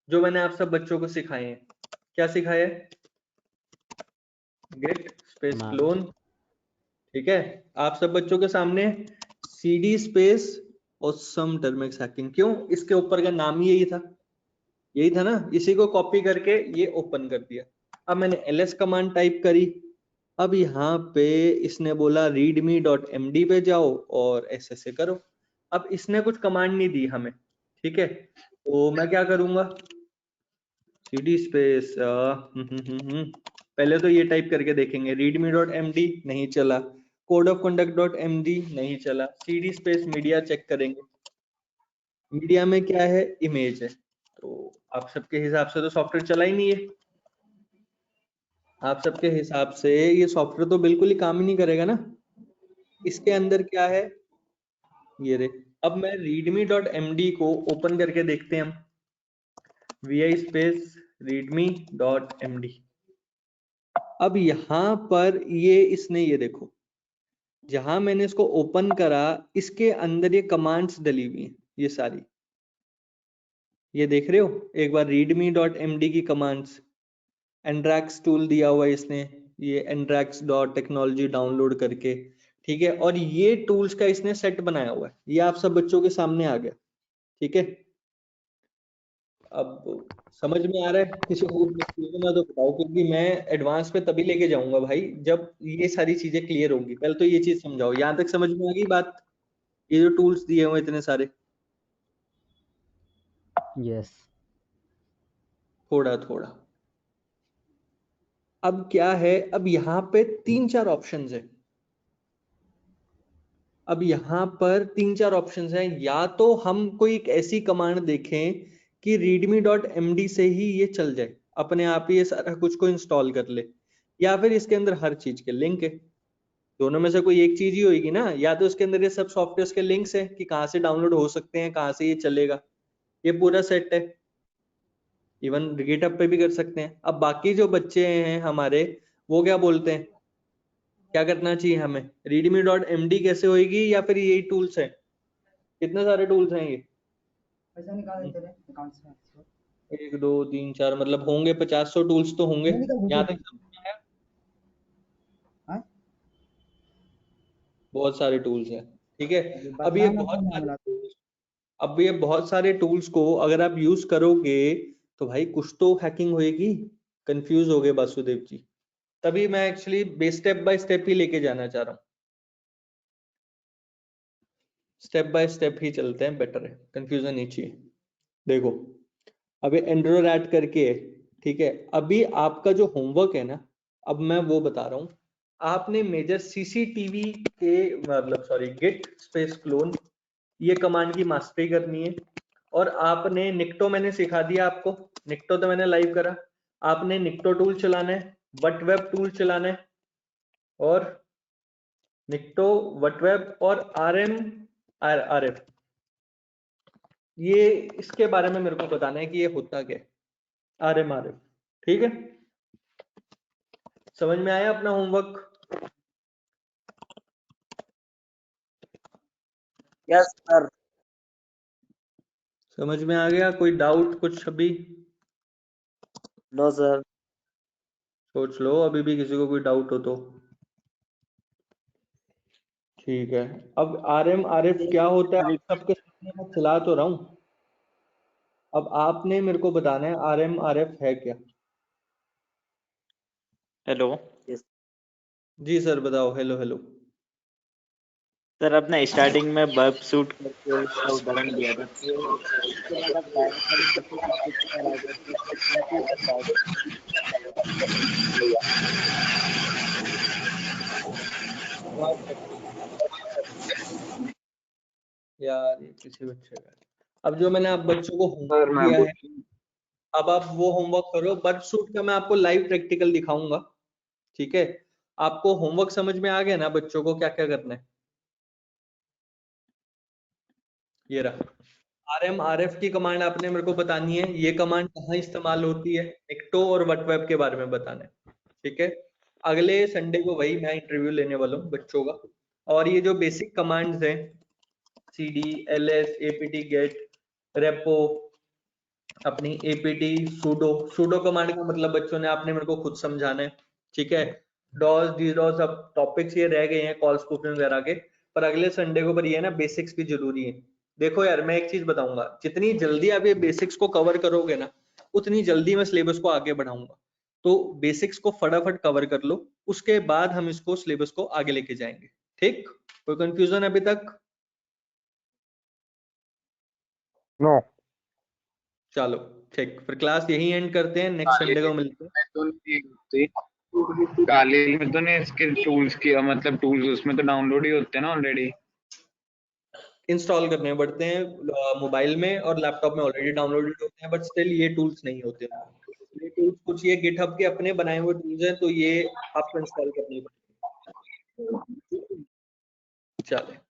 जो मैंने आप सब बच्चों को सिखाए हैं, क्या सिखाया है, गिट स्पेस क्लोन, ठीक है, आप सब बच्चों के सामने cd स्पेस ऑसम टर्मेक्स हैकिंग, क्यों? इसके ऊपर का नाम ही यही था, यही था ना, इसी को कॉपी करके ये ओपन कर दिया। अब मैंने ls कमांड टाइप करी, अब यहाँ पे इसने बोला readme.md पे जाओ और ऐसे करो। अब इसने कुछ कमांड नहीं दी हमें, ठीक है, तो मैं क्या करूंगा, cd स्पेस पहले तो ये टाइप करके देखेंगे, readme.md नहीं चला, codeofconduct.md नहीं चला, cd स्पेस मीडिया चेक करेंगे, मीडिया में क्या है, इमेज है, तो आप सबके हिसाब से तो सॉफ्टवेयर चला ही नहीं है, आप सबके हिसाब से ये सॉफ्टवेयर तो बिल्कुल ही काम ही नहीं करेगा ना। इसके अंदर क्या है, ये रे, अब मैं readme.md को ओपन करके देखते हैं हम, vi स्पेस readme.md। अब यहाँ पर ये इसने ये देखो, जहां मैंने इसको ओपन करा इसके अंदर ये कमांड्स डली हुई हैं, ये सारी, ये देख रहे हो, एक बार readme.md की कमांड्स, एंड्रैक्स टूल दिया हुआ है इसने, ये एंड्रैक्स.टेक्नोलॉजी डाउनलोड करके, ठीक है, और ये टूल्स का इसने सेट बनाया हुआ है, ये आप सब बच्चों के सामने आ गया, ठीक है। अब समझ में आ रहा है, किसी को ना तो बताओ, क्योंकि मैं एडवांस पे तभी लेके जाऊंगा भाई जब ये सारी चीजें क्लियर होंगी, पहले तो ये चीज समझाओ, यहाँ तक समझ में आ गई बात, ये जो टूल्स दिए हुए इतने सारे, यस थोड़ा थोड़ा। अब क्या है, अब यहाँ पे 3-4 ऑप्शंस है, अब यहाँ पर 3-4 ऑप्शंस हैं, या तो हम कोई एक ऐसी कमांड देखें कि readme.md से ही ये चल जाए, अपने आप ही ये सारा कुछ को इंस्टॉल कर ले, या फिर इसके अंदर हर चीज के लिंक है, दोनों में से कोई एक चीज ही होगी ना, या तो इसके अंदर ये सब सॉफ्टवेयर के लिंक्स है कि कहाँ से डाउनलोड हो सकते हैं, कहाँ से ये चलेगा, ये पूरा सेट है, इवन गिटहब पे भी कर सकते हैं। अब बाकी जो बच्चे हैं हमारे, वो क्या बोलते हैं, क्या करना चाहिए हमें, readme.md कैसे होएगी या फिर यही टूल्स है, कितने सारे टूल्स हैं ये, 1 2 3 4, मतलब होंगे 50-100 टूल्स तो होंगे, यहाँ तक समझ में आया? बहुत सारे टूल्स हैं, ठीक है। अब ये बहुत सारे टूल्स को अगर आप यूज करोगे तो भाई कुछ तो हैकिंग होएगी, कंफ्यूज हो गए वासुदेव जी, तभी मैं एक्चुअली स्टेप बाय स्टेप ही लेके जाना चाह रहा हूँ, स्टेप बाय स्टेप ही चलते हैं, बेटर है, कंफ्यूजन नहीं चाहिए। देखो अभी एंड्रोरैट करके है, ठीक है, अभी आपका जो होमवर्क है ना, अब मैं वो बता रहा हूँ, आपने मेजर सीसीटीवी के मतलब सॉरी गिट स्पेस क्लोन ये कमांड की मास्टरी करनी है, और आपने निक्टो मैंने सिखा दिया आपको, निक्टो तो मैंने लाइव करा, आपने निक्टो टूल चलाना है, वटवेब टूल चलाना है, और निक्टो वटवेब और RF, ये इसके बारे में मेरे को बताना है कि ये होता क्या है, RF, ठीक है, समझ में आया अपना होमवर्क? Yes sir. समझ में आ गया, कोई डाउट कुछ अभी? No sir. सोच लो अभी भी किसी को कोई डाउट हो तो। ठीक है, अब RF क्या होता है, आप सबके सामने मैं चला तो रहा हूं, अब आपने मेरे को बताना है RF है क्या। हेलो। जी सर बताओ, हेलो हेलो। सर अपने स्टार्टिंग में बर्ब शूट करके उसका उदाहरण दिया था, तो उसके बाद आप यार ये किसी बच्चे का, अब जो मैंने आप बच्चों को होमवर्क दिया है, अब आप वो होमवर्क करो, बर्ब शूट का मैं आपको लाइव प्रैक्टिकल दिखाऊंगा, ठीक है, आपको होमवर्क समझ में आ गया ना बच्चों को क्या क्या करना है। ये रहा RF की कमांड आपने मेरे को बतानी है, ये कमांड कहाँ इस्तेमाल होती है, निक्टो और वटवेब के बारे में बताना है, ठीक है। अगले संडे को वही मैं इंटरव्यू लेने वाला हूँ बच्चों का, और ये जो बेसिक कमांड्स हैं cd ls apt get repo, अपनी apt sudo कमांड का मतलब बच्चों ने आपने मेरे को खुद समझाना है, ठीक है। डॉस डीडॉस अब टॉपिक्स ये रह गए हैं कॉल स्पूफिंग वगैरह के, पर अगले संडे को पर ये ना बेसिक्स भी जरूरी है। देखो यार मैं एक चीज बताऊंगा, जितनी जल्दी आप ये बेसिक्स को कवर करोगे ना, उतनी जल्दी मैं सिलेबस को आगे बढ़ाऊंगा। तो बेसिक्स को फटाफट कवर कर लो, उसके बाद हम इसको सिलेबस को आगे लेके जाएंगे। ठीक, कोई कंफ्यूजन अभी तक? नो। चलो ठीक, फिर क्लास यही एंड करते हैं, नेक्स्ट संडे को मिलते हैं। काली में तो नहीं इसके टूल्स की, मतलब टूल्स उसमें तो डाउनलोड ही होते हैं ना ऑलरेडी, इंस्टॉल करने पड़ते हैं मोबाइल में और लैपटॉप में ऑलरेडी डाउनलोडेड होते हैं, बट स्टिल ये टूल्स नहीं होते। ये टूल्स कुछ ये गिटहब के अपने बनाए हुए टूल्स हैं, तो ये आपको इंस्टॉल करने पड़ते हैं। चलो।